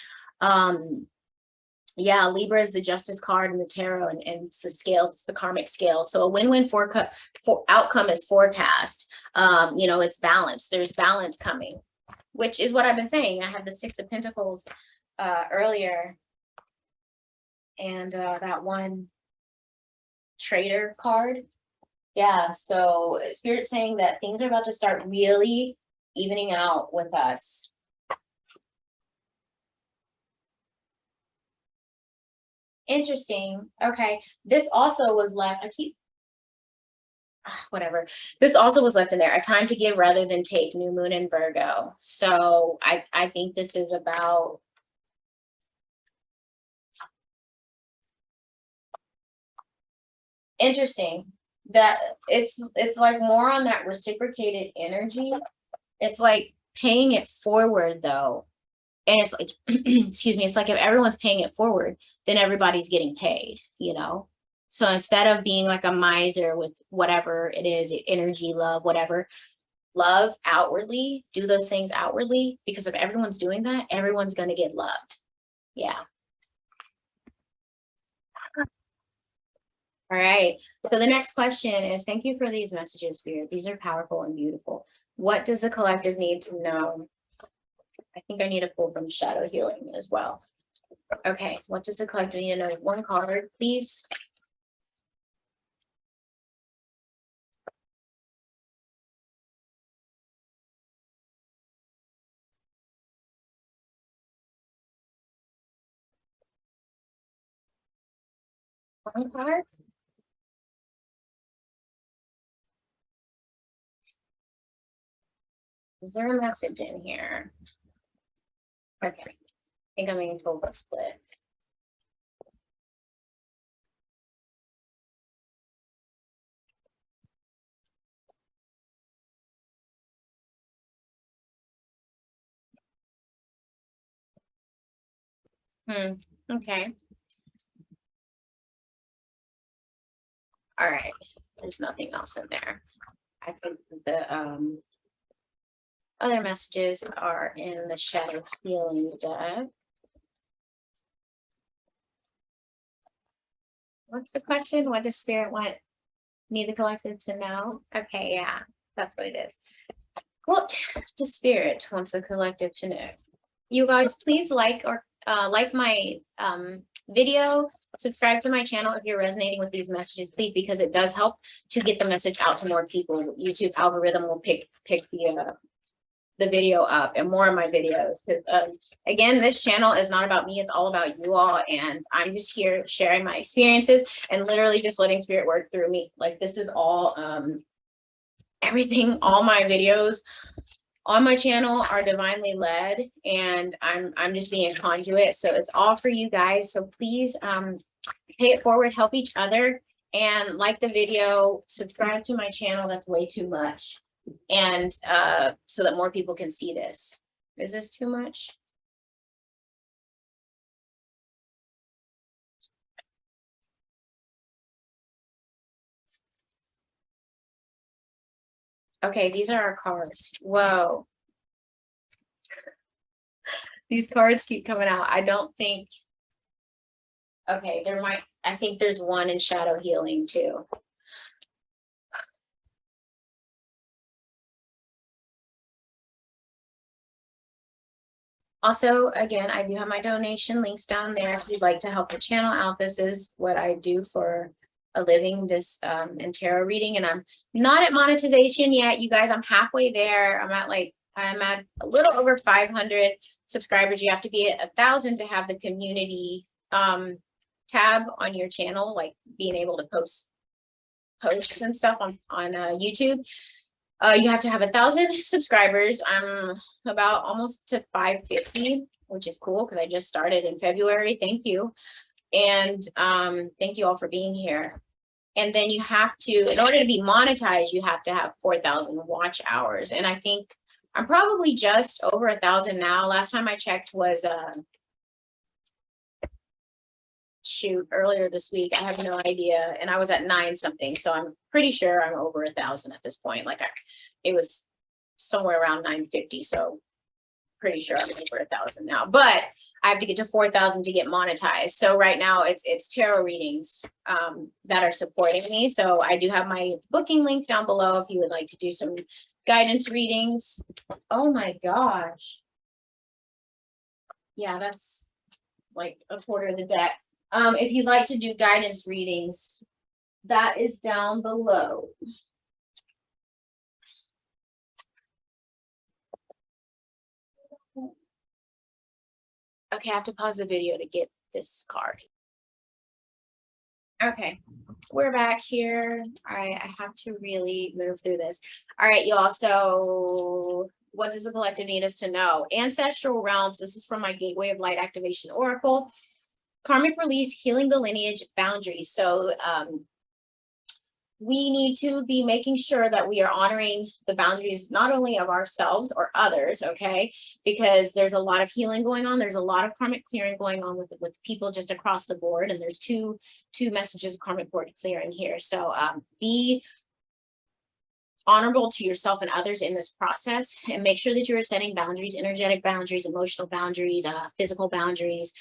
Yeah, Libra is the justice card in the tarot, and it's the scales, it's the karmic scales. So a win-win for outcome is forecast. You know, it's balance. There's balance coming, which is what I've been saying. I had the 6 of Pentacles earlier, and that one traitor card. Yeah, so Spirit's saying that things are about to start really evening out with us. Interesting. Okay. This also was left. Whatever. This also was left in there. A time to give rather than take. New moon in Virgo. So I think this is about. Interesting. That it's like more on that reciprocated energy. It's like paying it forward though. And it's like, excuse me, it's like if everyone's paying it forward, then everybody's getting paid, you know? So instead of being like a miser with whatever it is, energy, love, whatever, love outwardly, do those things outwardly, because if everyone's doing that, everyone's going to get loved. Yeah. All right. So the next question is, thank you for these messages, Spirit. These are powerful and beautiful. What does the collective need to know? I think I need to pull from shadow healing as well. Okay. What does the collective need to know? 1 card, please. One card. Is there a message in here? Okay. I think I'm being told to split. Okay. All right. There's nothing else in there. I think the other messages are in the shadow healing deck. What's the question? What does Spirit want me, the collective, to know? Okay, yeah, that's what it is. What does spirit wants the collective to know? You guys, please like or like my video, subscribe to my channel if you're resonating with these messages, please, because it does help to get the message out to more people. YouTube algorithm will pick the video up and more of my videos, because again, this channel is not about me, it's all about you all, and I'm just here sharing my experiences and literally just letting spirit work through me. Like, this is all everything, all my videos on my channel are divinely led, and I'm just being a conduit. So it's all for you guys. So please pay it forward, help each other, and like the video, subscribe to my channel. That's way too much. And so that more people can see this. Is this too much? Okay, these are our cards. Whoa. These cards keep coming out. I don't think. Okay, there might, I think there's one in shadow healing too. Also, again, I do have my donation links down there if you'd like to help the channel out. This is what I do for a living, this in tarot reading, and I'm not at monetization yet, you guys. I'm halfway there. I'm at a little over 500 subscribers. You have to be at 1,000 to have the community tab on your channel, like being able to post posts and stuff on YouTube. You have to have 1,000 subscribers. I'm about almost to 550, which is cool because I just started in February. Thank you. And thank you all for being here. And then you have to, in order to be monetized, you have to have 4,000 watch hours. And I think I'm probably just over 1,000 now. Last time I checked was shoot, earlier this week. I have no idea, and I was at 9 something, so I'm pretty sure I'm over 1,000 at this point. Like, it was somewhere around 950, so pretty sure I'm over 1,000 now, but I have to get to 4,000 to get monetized. So right now it's tarot readings that are supporting me. So I do have my booking link down below if you would like to do some guidance readings. Oh my gosh, yeah, that's like a quarter of the deck. If you'd like to do guidance readings, that is down below. Okay, I have to pause the video to get this card. Okay, we're back here. I have to really move through this. All right, y'all. So what does the collective need us to know? Ancestral realms. This is from my Gateway of Light Activation Oracle. Karmic release, healing the lineage, boundaries. So we need to be making sure that we are honoring the boundaries, not only of ourselves or others, okay? Because there's a lot of healing going on. There's a lot of karmic clearing going on with people just across the board. And there's two messages of karmic board clearing here. So be honorable to yourself and others in this process, and make sure that you are setting boundaries, energetic boundaries, emotional boundaries, physical boundaries,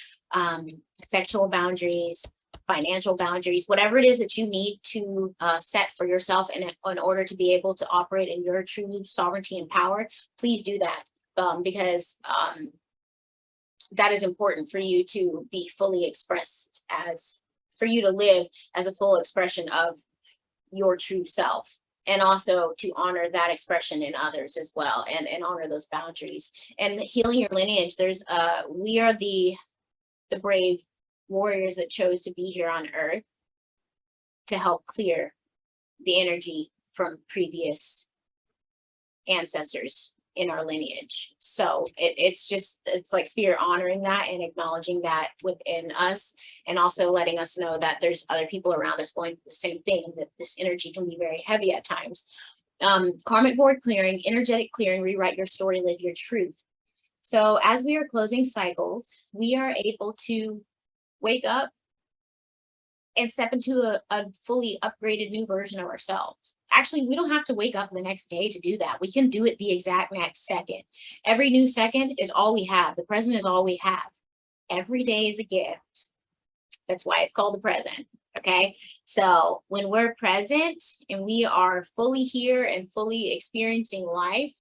sexual boundaries, financial boundaries, whatever it is that you need to set for yourself in order to be able to operate in your true sovereignty and power. Please do that, because that is important for you to be fully expressed, for you to live as a full expression of your true self. And also to honor that expression in others as well, and honor those boundaries. And healing your lineage, we are the brave warriors that chose to be here on Earth to help clear the energy from previous ancestors in our lineage. So it's like spirit honoring that and acknowledging that within us, and also letting us know that there's other people around us going through the same thing, that this energy can be very heavy at times. Karmic board clearing, energetic clearing, rewrite your story, live your truth. So as we are closing cycles, we are able to wake up and step into a fully upgraded new version of ourselves. Actually, we don't have to wake up the next day to do that. We can do it the exact next second. Every new second is all we have. The present is all we have. Every day is a gift. That's why it's called the present. Okay. So when we're present and we are fully here and fully experiencing life,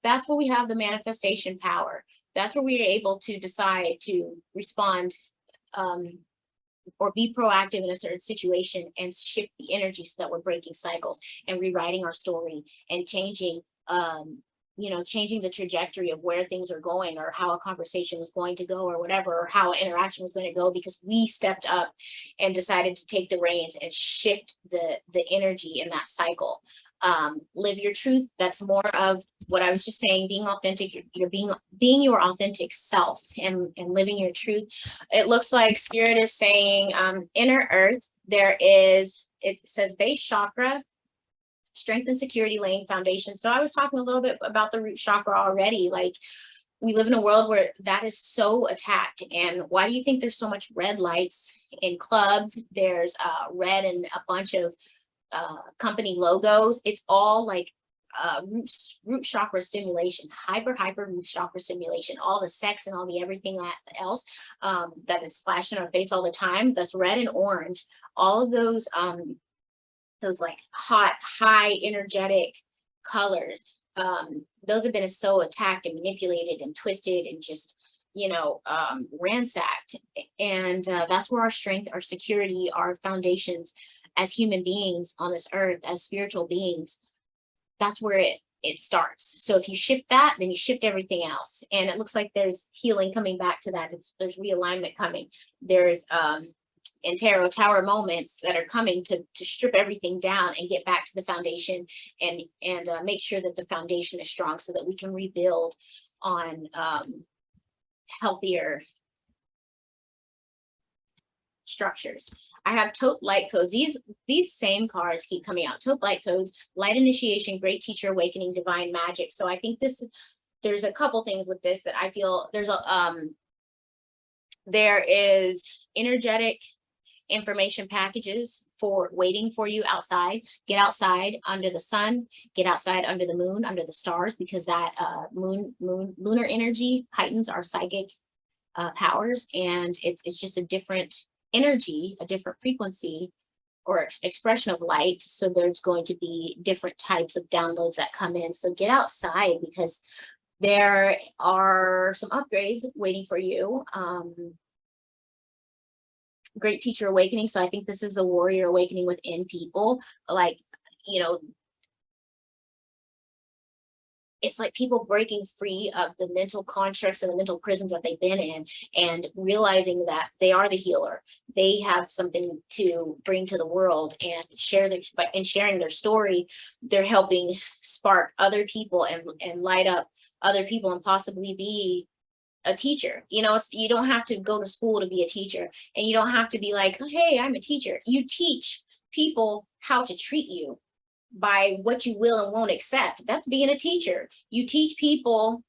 that's where we have the manifestation power. That's where we are able to decide to respond or be proactive in a certain situation and shift the energy so that we're breaking cycles and rewriting our story and changing, changing the trajectory of where things are going, or how a conversation was going to go, or whatever, or how an interaction was going to go, because we stepped up and decided to take the reins and shift the energy in that cycle. Live your truth. That's more of what I was just saying, being authentic. You're being your authentic self and living your truth. It looks like Spirit is saying inner earth, it says base chakra, strength and security, laying foundation. So I was talking a little bit about the root chakra already. Like, we live in a world where that is so attacked. And why do you think there's so much red lights in clubs? There's red and a bunch of company logos. It's all like root chakra stimulation, hyper root chakra stimulation, all the sex and all the everything else that is flashing in our face all the time. That's red and orange. All of those like hot, high energetic colors, those have been so attacked and manipulated and twisted and just ransacked. And that's where our strength, our security, our foundations as human beings on this earth, as spiritual beings, that's where it starts. So if you shift that, then you shift everything else. And it looks like there's healing coming back to that. There's realignment coming. There's in tarot tower moments that are coming to strip everything down and get back to the foundation and make sure that the foundation is strong so that we can rebuild on healthier structures. I have tote light codes. These same cards keep coming out. Tote light codes, light initiation, great teacher awakening, divine magic. So I think there's a couple things with this that I feel there is energetic information packages for waiting for you outside. Get outside under the sun, get outside under the moon, under the stars, because that lunar energy heightens our psychic powers, and it's just a different energy, a different frequency or expression of light. So there's going to be different types of downloads that come in. So get outside, because there are some upgrades waiting for you. Great teacher awakening. So I think this is the warrior awakening within people. Like, it's like people breaking free of the mental constructs and the mental prisons that they've been in, and realizing that they are the healer. They have something to bring to the world, and sharing their story, they're helping spark other people and light up other people, and possibly be a teacher. You don't have to go to school to be a teacher, and you don't have to be like, oh, hey, I'm a teacher. You teach people how to treat you by what you will and won't accept. That's being a teacher. You teach people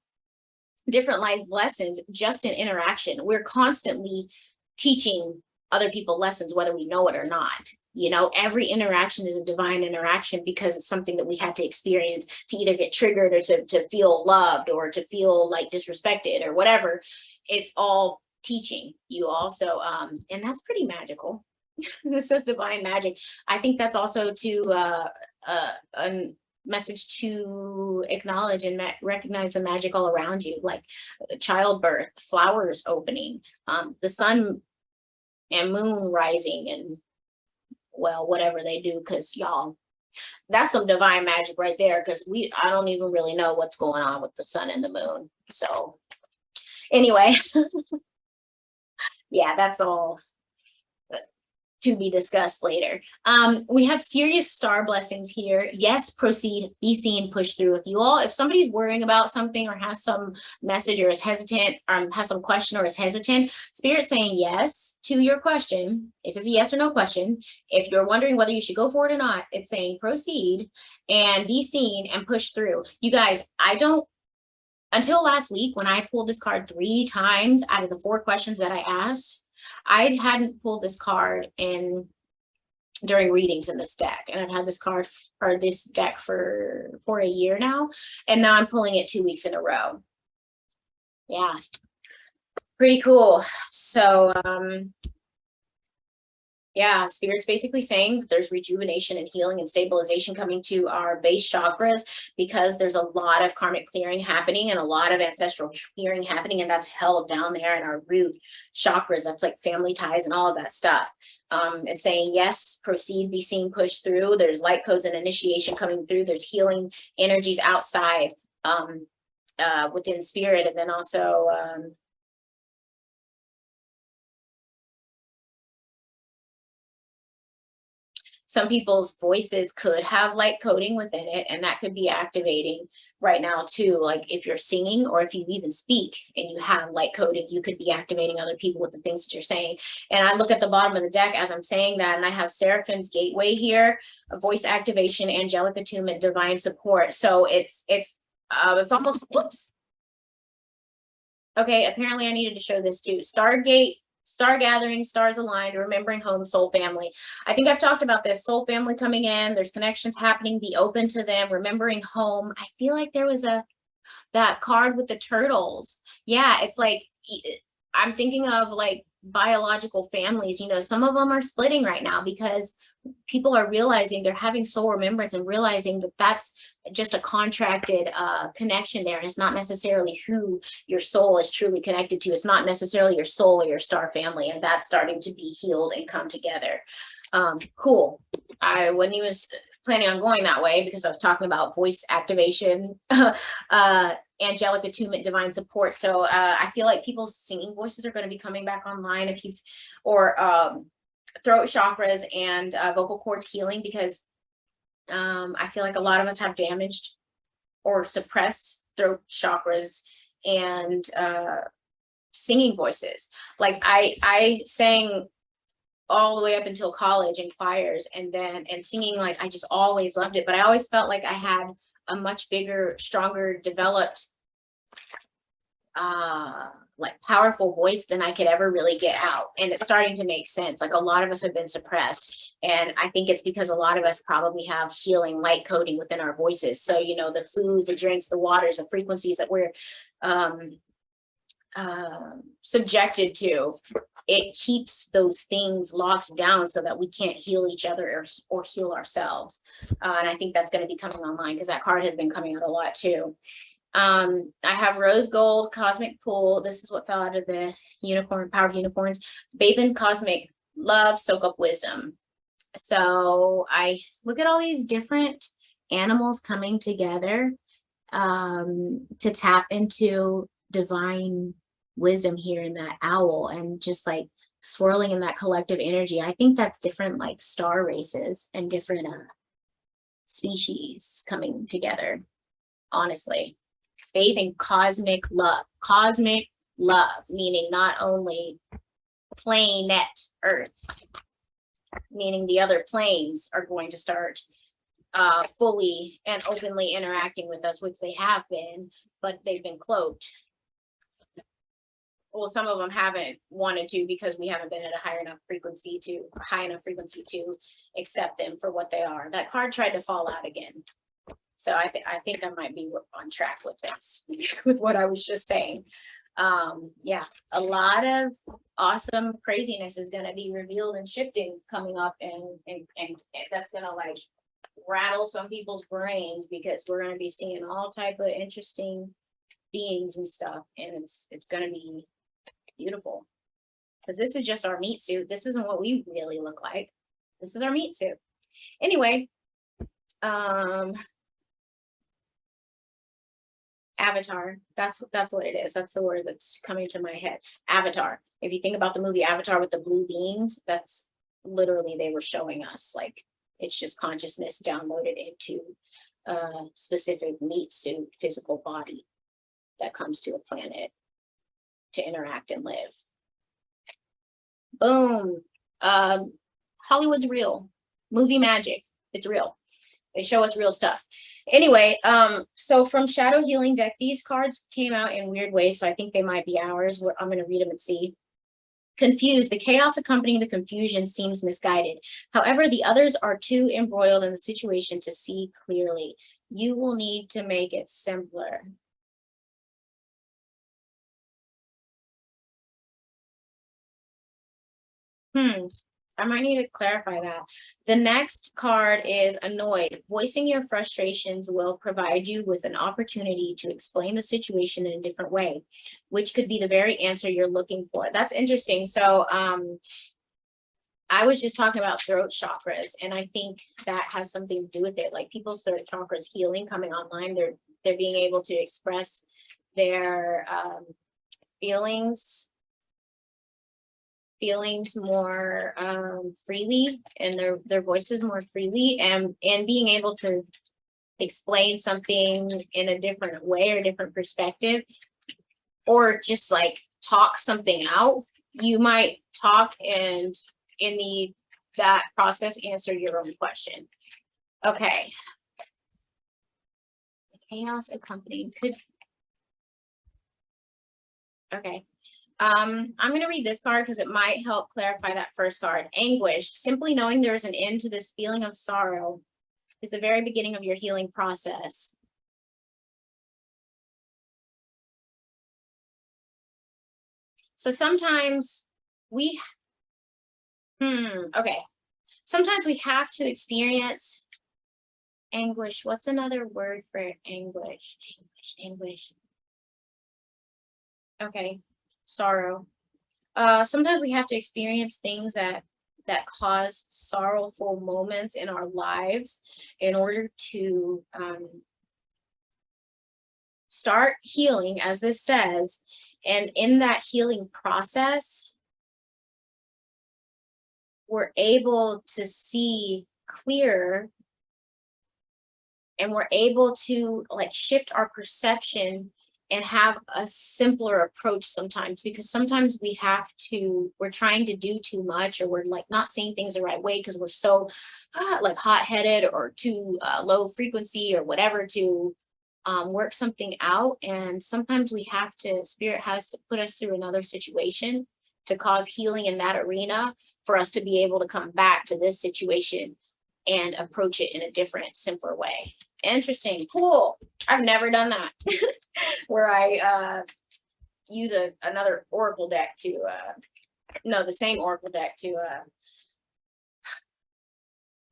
different life lessons just in interaction. We're constantly teaching other people lessons, whether we know it or not. Every interaction is a divine interaction, because it's something that we had to experience to either get triggered or to feel loved or to feel like disrespected or whatever. It's all teaching you also. And that's pretty magical. This says divine magic. I think that's also a message to acknowledge and recognize the magic all around you, like childbirth, flowers opening, the sun and moon rising, and whatever they do, because y'all, that's some divine magic right there, because I don't even really know what's going on with the sun and the moon. So anyway, yeah, that's all to be discussed later. We have serious star blessings here. Yes, proceed, be seen, push through. If somebody's worrying about something, or has some message, or is hesitant, has some question, or is hesitant, Spirit's saying yes to your question. If it's a yes or no question, if you're wondering whether you should go for it or not, it's saying proceed and be seen and push through. You guys, until last week, when I pulled this card 3 times out of the 4 questions that I asked, I hadn't pulled this card during readings in this deck, and I've had this card or this deck for a year now, and now I'm pulling it 2 weeks in a row. Yeah, pretty cool. So Yeah, Spirit's basically saying that there's rejuvenation and healing and stabilization coming to our base chakras because there's a lot of karmic clearing happening and a lot of ancestral clearing happening, and that's held down there in our root chakras. That's like family ties and all of that stuff. It's saying, yes, proceed, be seen, push through. There's light codes and initiation coming through. There's healing energies outside within Spirit, and then also some people's voices could have light coding within it, and that could be activating right now too. Like if you're singing or if you even speak and you have light coding, you could be activating other people with the things that you're saying. And I look at the bottom of the deck as I'm saying that, and I have Seraphim's Gateway here, a voice activation, angelic attunement, divine support. So it's almost, whoops. Okay, apparently I needed to show this too. Stargate, star gathering, stars aligned, remembering home, soul family. I think I've talked about this. Soul family coming in, there's connections happening, be open to them, remembering home. I feel like there was that card with the turtles. Yeah, it's like, I'm thinking of like biological families, you know, some of them are splitting right now because people are realizing they're having soul remembrance and realizing that that's just a contracted connection there. And it's not necessarily who your soul is truly connected to. It's not necessarily your soul or your star family. And that's starting to be healed and come together. Cool. I wasn't even planning on going that way because I was talking about voice activation, angelic attunement, divine support. So I feel like people's singing voices are going to be coming back online if you've, or throat chakras and vocal cords healing, because I feel like a lot of us have damaged or suppressed throat chakras and singing voices. Like I sang all the way up until college in choirs, and singing, like I just always loved it, but I always felt like I had a much bigger, stronger, developed like powerful voice than I could ever really get out. And it's starting to make sense. Like a lot of us have been suppressed. And I think it's because a lot of us probably have healing light coding within our voices. So, you know, the food, the drinks, the waters, the frequencies that we're subjected to, it keeps those things locked down so that we can't heal each other or heal ourselves. And I think that's going to be coming online because that card has been coming out a lot too. I have rose gold, cosmic pool. This is what fell out of the unicorn, power of unicorns. Bathe in cosmic love, soak up wisdom. So I look at all these different animals coming together to tap into divine wisdom here in that owl, and just like swirling in that collective energy. I think that's different like star races and different species coming together, honestly. Bathing cosmic love, meaning not only planet Earth, meaning the other planes are going to start fully and openly interacting with us, which they have been, but they've been cloaked. Well, some of them haven't wanted to because we haven't been at a high enough frequency to accept them for what they are. That card tried to fall out again. So I think I might be on track with this, with what I was just saying. Yeah, a lot of awesome craziness is going to be revealed and shifting coming up, and that's going to like rattle some people's brains because we're going to be seeing all type of interesting beings and stuff, and it's going to be beautiful because this is just our meat suit. This isn't what we really look like. This is our meat suit. Anyway, Avatar. That's what it is. That's the word that's coming to my head. Avatar. If you think about the movie Avatar with the blue beings, that's literally they were showing us like it's just consciousness downloaded into a specific meat suit physical body that comes to a planet to interact and live. Boom. Hollywood's real. Movie magic. It's real. They show us real stuff. Anyway, so from Shadow Healing deck, these cards came out in weird ways, so I think they might be ours. I'm going to read them and see. Confused. The chaos accompanying the confusion seems misguided. However, the others are too embroiled in the situation to see clearly. You will need to make it simpler. I might need to clarify that. The next card is annoyed. Voicing your frustrations will provide you with an opportunity to explain the situation in a different way, which could be the very answer you're looking for. That's interesting. So I was just talking about throat chakras, and I think that has something to do with it. Like people's throat chakras healing, coming online, they're being able to express their feelings more freely, and their voices more freely, and being able to explain something in a different way or different perspective, or just like talk something out. You might talk and in that process answer your own question. Okay. Chaos accompanying could. Okay. I'm going to read this card because it might help clarify that first card. Anguish. Simply knowing there is an end to this feeling of sorrow is the very beginning of your healing process. So sometimes we, okay. Sometimes we have to experience anguish. What's another word for anguish? Anguish. Okay. Sorrow. Sometimes we have to experience things that cause sorrowful moments in our lives in order to start healing, as this says. And in that healing process, we're able to see clearer, and we're able to like shift our perception and have a simpler approach sometimes, because sometimes we're trying to do too much, or we're like not seeing things the right way because we're so like hot-headed or too low frequency or whatever to work something out. And sometimes Spirit has to put us through another situation to cause healing in that arena for us to be able to come back to this situation and approach it in a different, simpler way. Interesting. Cool. I've never done that. Where I use another oracle deck to the same oracle deck to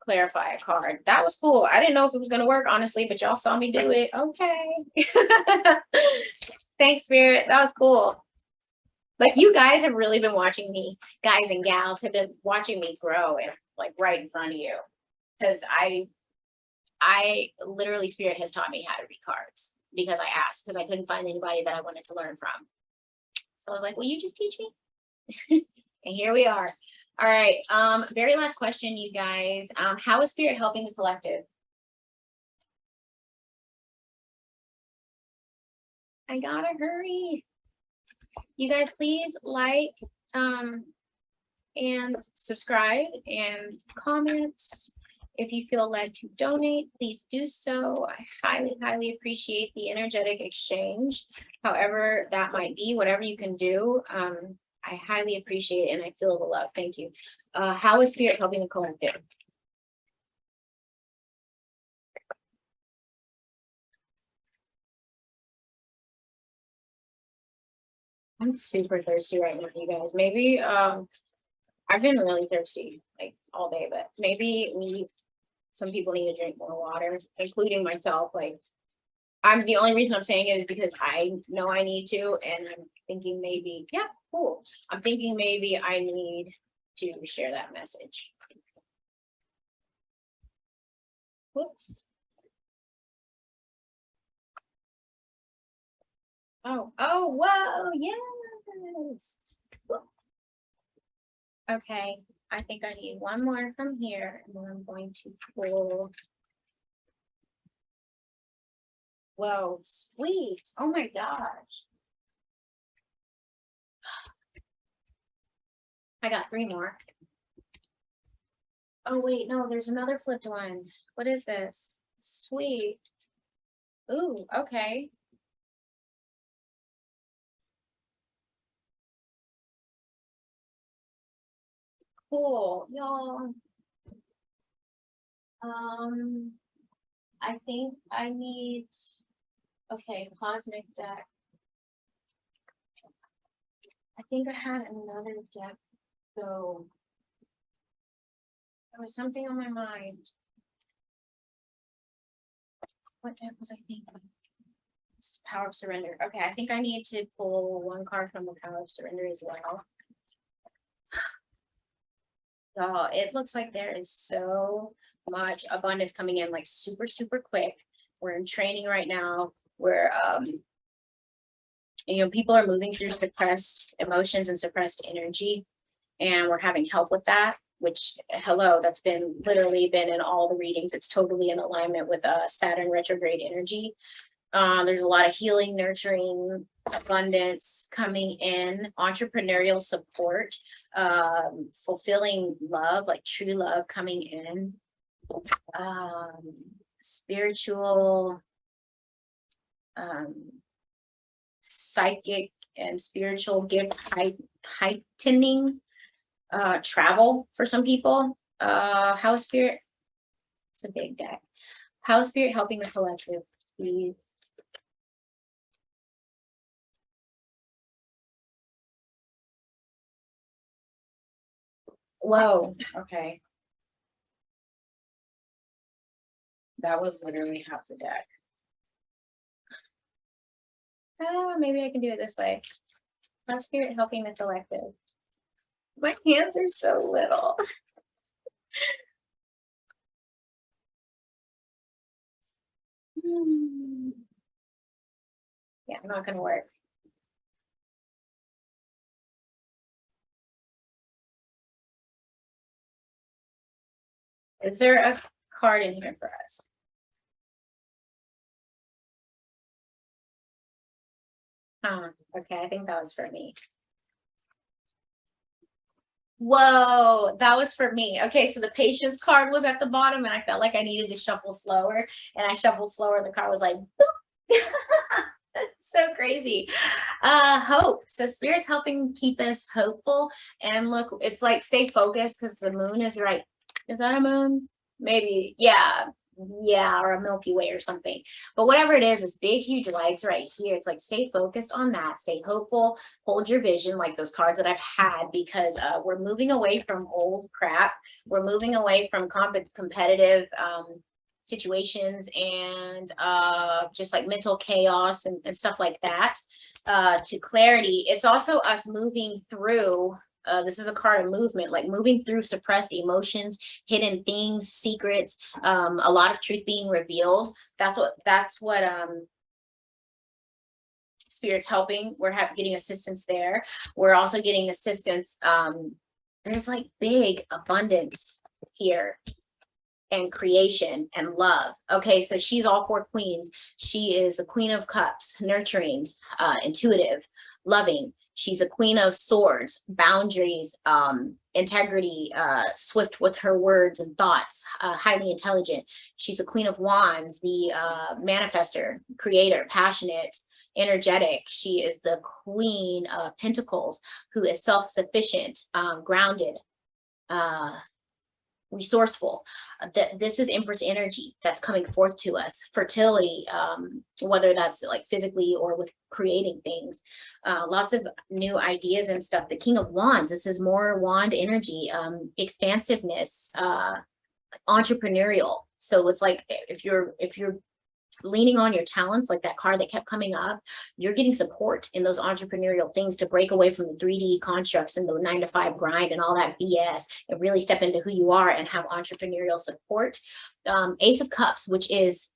clarify a card. That was cool. I didn't know if it was going to work, honestly, but y'all saw me do it. Okay. Thanks, Spirit. That was cool. Like, you guys have really been watching me, guys and gals have been watching me grow and like right in front of you. Because I literally, Spirit has taught me how to read cards because I asked, because I couldn't find anybody that I wanted to learn from. So I was like, will you just teach me? And here we are. All right. Very last question, you guys. How is Spirit helping the collective? I gotta hurry. You guys, please like and subscribe and comment. If you feel led to donate, please do so. I highly, highly appreciate the energetic exchange, however that might be, whatever you can do. I highly appreciate it, and I feel the love. Thank you. How is Spirit helping the collective? I'm super thirsty right now, you guys. Maybe I've been really thirsty like all day, but maybe some people need to drink more water, including myself. Like, I'm the only reason I'm saying it is because I know I need to, and I'm thinking maybe, yeah, cool. I'm thinking maybe I need to share that message. Whoops. Oh, whoa, yes. Okay, I think I need one more from here, and then I'm going to pull. Whoa, sweet. Oh my gosh. I got 3 more. Oh wait, no, there's another flipped one. What is this? Sweet. Ooh, okay. Cool, y'all. I think I need, okay, cosmic deck. I think I had another deck go. There was something on my mind. What deck was I thinking? It's Power of Surrender. Okay, I think I need to pull one card from the Power of Surrender as well. Oh, it looks like there is so much abundance coming in, like super, super quick. We're in training right now where people are moving through suppressed emotions and suppressed energy, and we're having help with that, which, hello, that's literally been in all the readings. It's totally in alignment with Saturn retrograde energy. There's a lot of healing, nurturing, abundance coming in, entrepreneurial support, fulfilling love, like true love coming in, spiritual, psychic and spiritual gift heightening, travel for some people, house spirit. It's a big deck. House spirit helping the collective, please. Whoa, okay. That was literally half the deck. Maybe I can do it this way. House spirit helping the collective. My hands are so little. Yeah, not gonna work. Is there a card in here for us? Okay, I think that was for me. Whoa, that was for me. Okay, so the patience card was at the bottom and I felt like I needed to shuffle slower, and I shuffled slower and the card was like, boop. So crazy. Hope. So spirit's helping keep us hopeful. And look, it's like stay focused because the moon is right. Is that a moon? Maybe. Yeah, or a Milky Way or something. But whatever it is big, huge lights right here. It's like stay focused on that. Stay hopeful. Hold your vision, like those cards that I've had, because we're moving away from old crap. We're moving away from competitive situations and just like mental chaos and stuff like that, to clarity. It's also us moving through, this is a card of movement, like moving through suppressed emotions, hidden things, secrets, a lot of truth being revealed. That's what spirit's helping. We're getting assistance there. We're also getting assistance. There's like big abundance here, and creation and love. Okay, so she's all four queens. She is the Queen of Cups, nurturing, intuitive, loving. She's a Queen of Swords, boundaries, integrity, swift with her words and thoughts, highly intelligent. She's a Queen of Wands, the manifester, creator, passionate, energetic. She is the Queen of Pentacles, who is self-sufficient, grounded, resourceful. That this is Empress energy that's coming forth to us. Fertility, whether that's like physically or with creating things, lots of new ideas and stuff. The King of Wands, this is more wand energy, expansiveness, entrepreneurial. So it's like if you're leaning on your talents, like that card that kept coming up, you're getting support in those entrepreneurial things to break away from the 3D constructs and the 9-to-5 grind and all that BS, and really step into who you are and have entrepreneurial support. Ace of Cups, which is,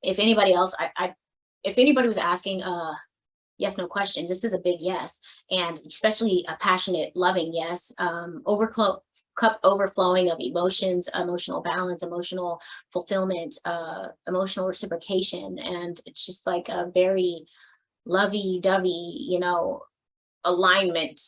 if anybody else, if anybody was asking, yes, no question, this is a big yes, and especially a passionate, loving yes. Cup overflowing of emotions, emotional balance, emotional fulfillment, emotional reciprocation. And it's just like a very lovey-dovey, alignment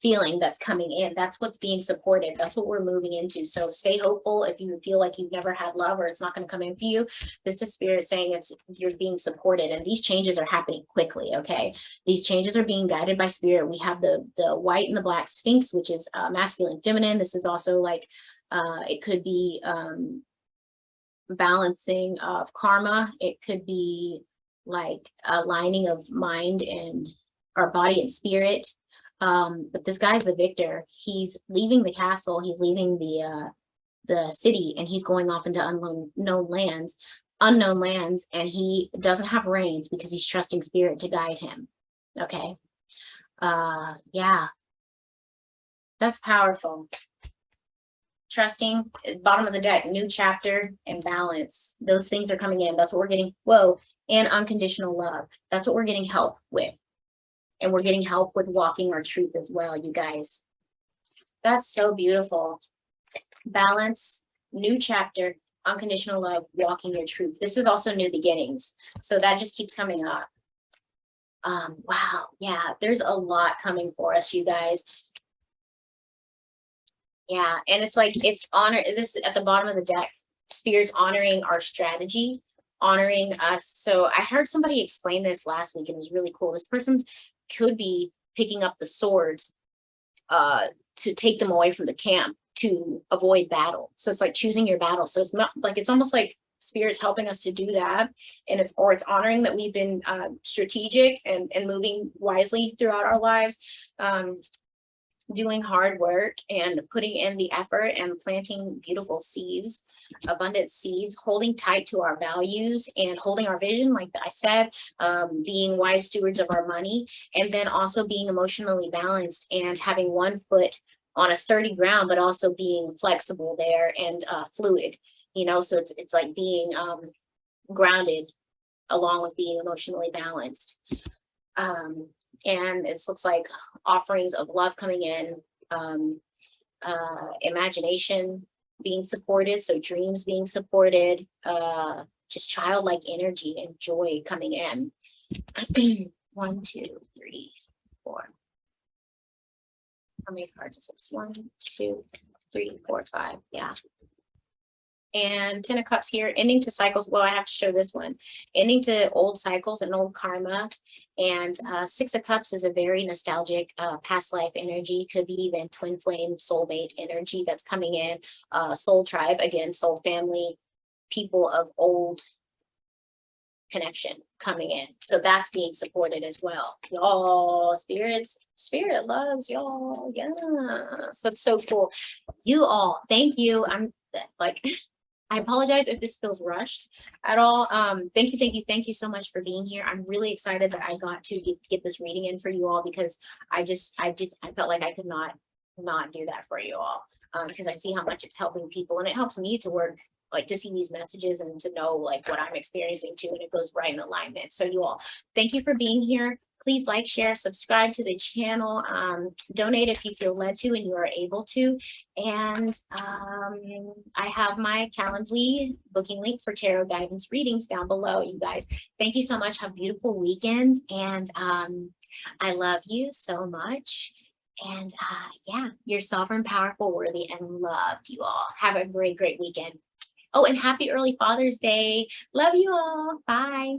feeling that's coming in. That's what's being supported. That's what we're moving into. So stay hopeful. If you feel like you've never had love or it's not going to come in for you, this is spirit saying you're being supported, and these changes are happening quickly. Okay, these changes are being guided by spirit. We have the white and the black sphinx, which is masculine, feminine. This is also like it could be balancing of karma. It could be like aligning of mind and our body and spirit. But this guy's the victor. He's leaving the castle. He's leaving the the city, and he's going off into unknown lands, and he doesn't have reins because he's trusting spirit to guide him. Okay. Yeah, that's powerful. Trusting, bottom of the deck, new chapter and balance. Those things are coming in. That's what we're getting. Whoa. And unconditional love. That's what we're getting help with. And we're getting help with walking our truth as well, you guys. That's so beautiful. Balance, new chapter, unconditional love, walking your truth. This is also new beginnings. So that just keeps coming up. Wow. Yeah, there's a lot coming for us, you guys. Yeah, and it's like, it's honor, this at the bottom of the deck, Spirit's honoring our strategy, honoring us. So I heard somebody explain this last week, and it was really cool. This person could be picking up the swords to take them away from the camp to avoid battle. So it's like choosing your battle. So it's not like, it's almost like Spirit's helping us to do that, and it's honoring that we've been strategic and moving wisely throughout our lives, doing hard work and putting in the effort and planting beautiful seeds, abundant seeds, holding tight to our values and holding our vision, like I said, being wise stewards of our money, and then also being emotionally balanced and having one foot on a sturdy ground, but also being flexible there and fluid, you know, so it's like being grounded along with being emotionally balanced. And it looks like offerings of love coming in, imagination being supported, so dreams being supported, just childlike energy and joy coming in. 1, 2, 3, 4. How many cards is this? 1, 2, 3, 4, 5. Yeah. And 10 of Cups here, ending to cycles. Well, I have to show this one. Ending to old cycles and old karma. And 6 of Cups is a very nostalgic past life energy. Could be even twin flame, soulmate energy that's coming in. Soul tribe, again, soul family, people of old connection coming in. So that's being supported as well. Y'all, spirit loves y'all. Yeah, so that's so cool. You all, thank you. I'm like, I apologize if this feels rushed at all. Thank you so much for being here. I'm really excited that I got to get this reading in for you all, because I felt like I could not do that for you all, because I see how much it's helping people, and it helps me to work, like, to see these messages and to know like what I'm experiencing too, and it goes right in alignment. So you all, thank you for being here. Please like, share, subscribe to the channel, donate if you feel led to and you are able to. And I have my Calendly booking link for tarot guidance readings down below, you guys. Thank you so much. Have beautiful weekends. And I love you so much. And yeah, you're sovereign, powerful, worthy, and loved, you all. Have a great, great weekend. Oh, and happy early Father's Day. Love you all. Bye.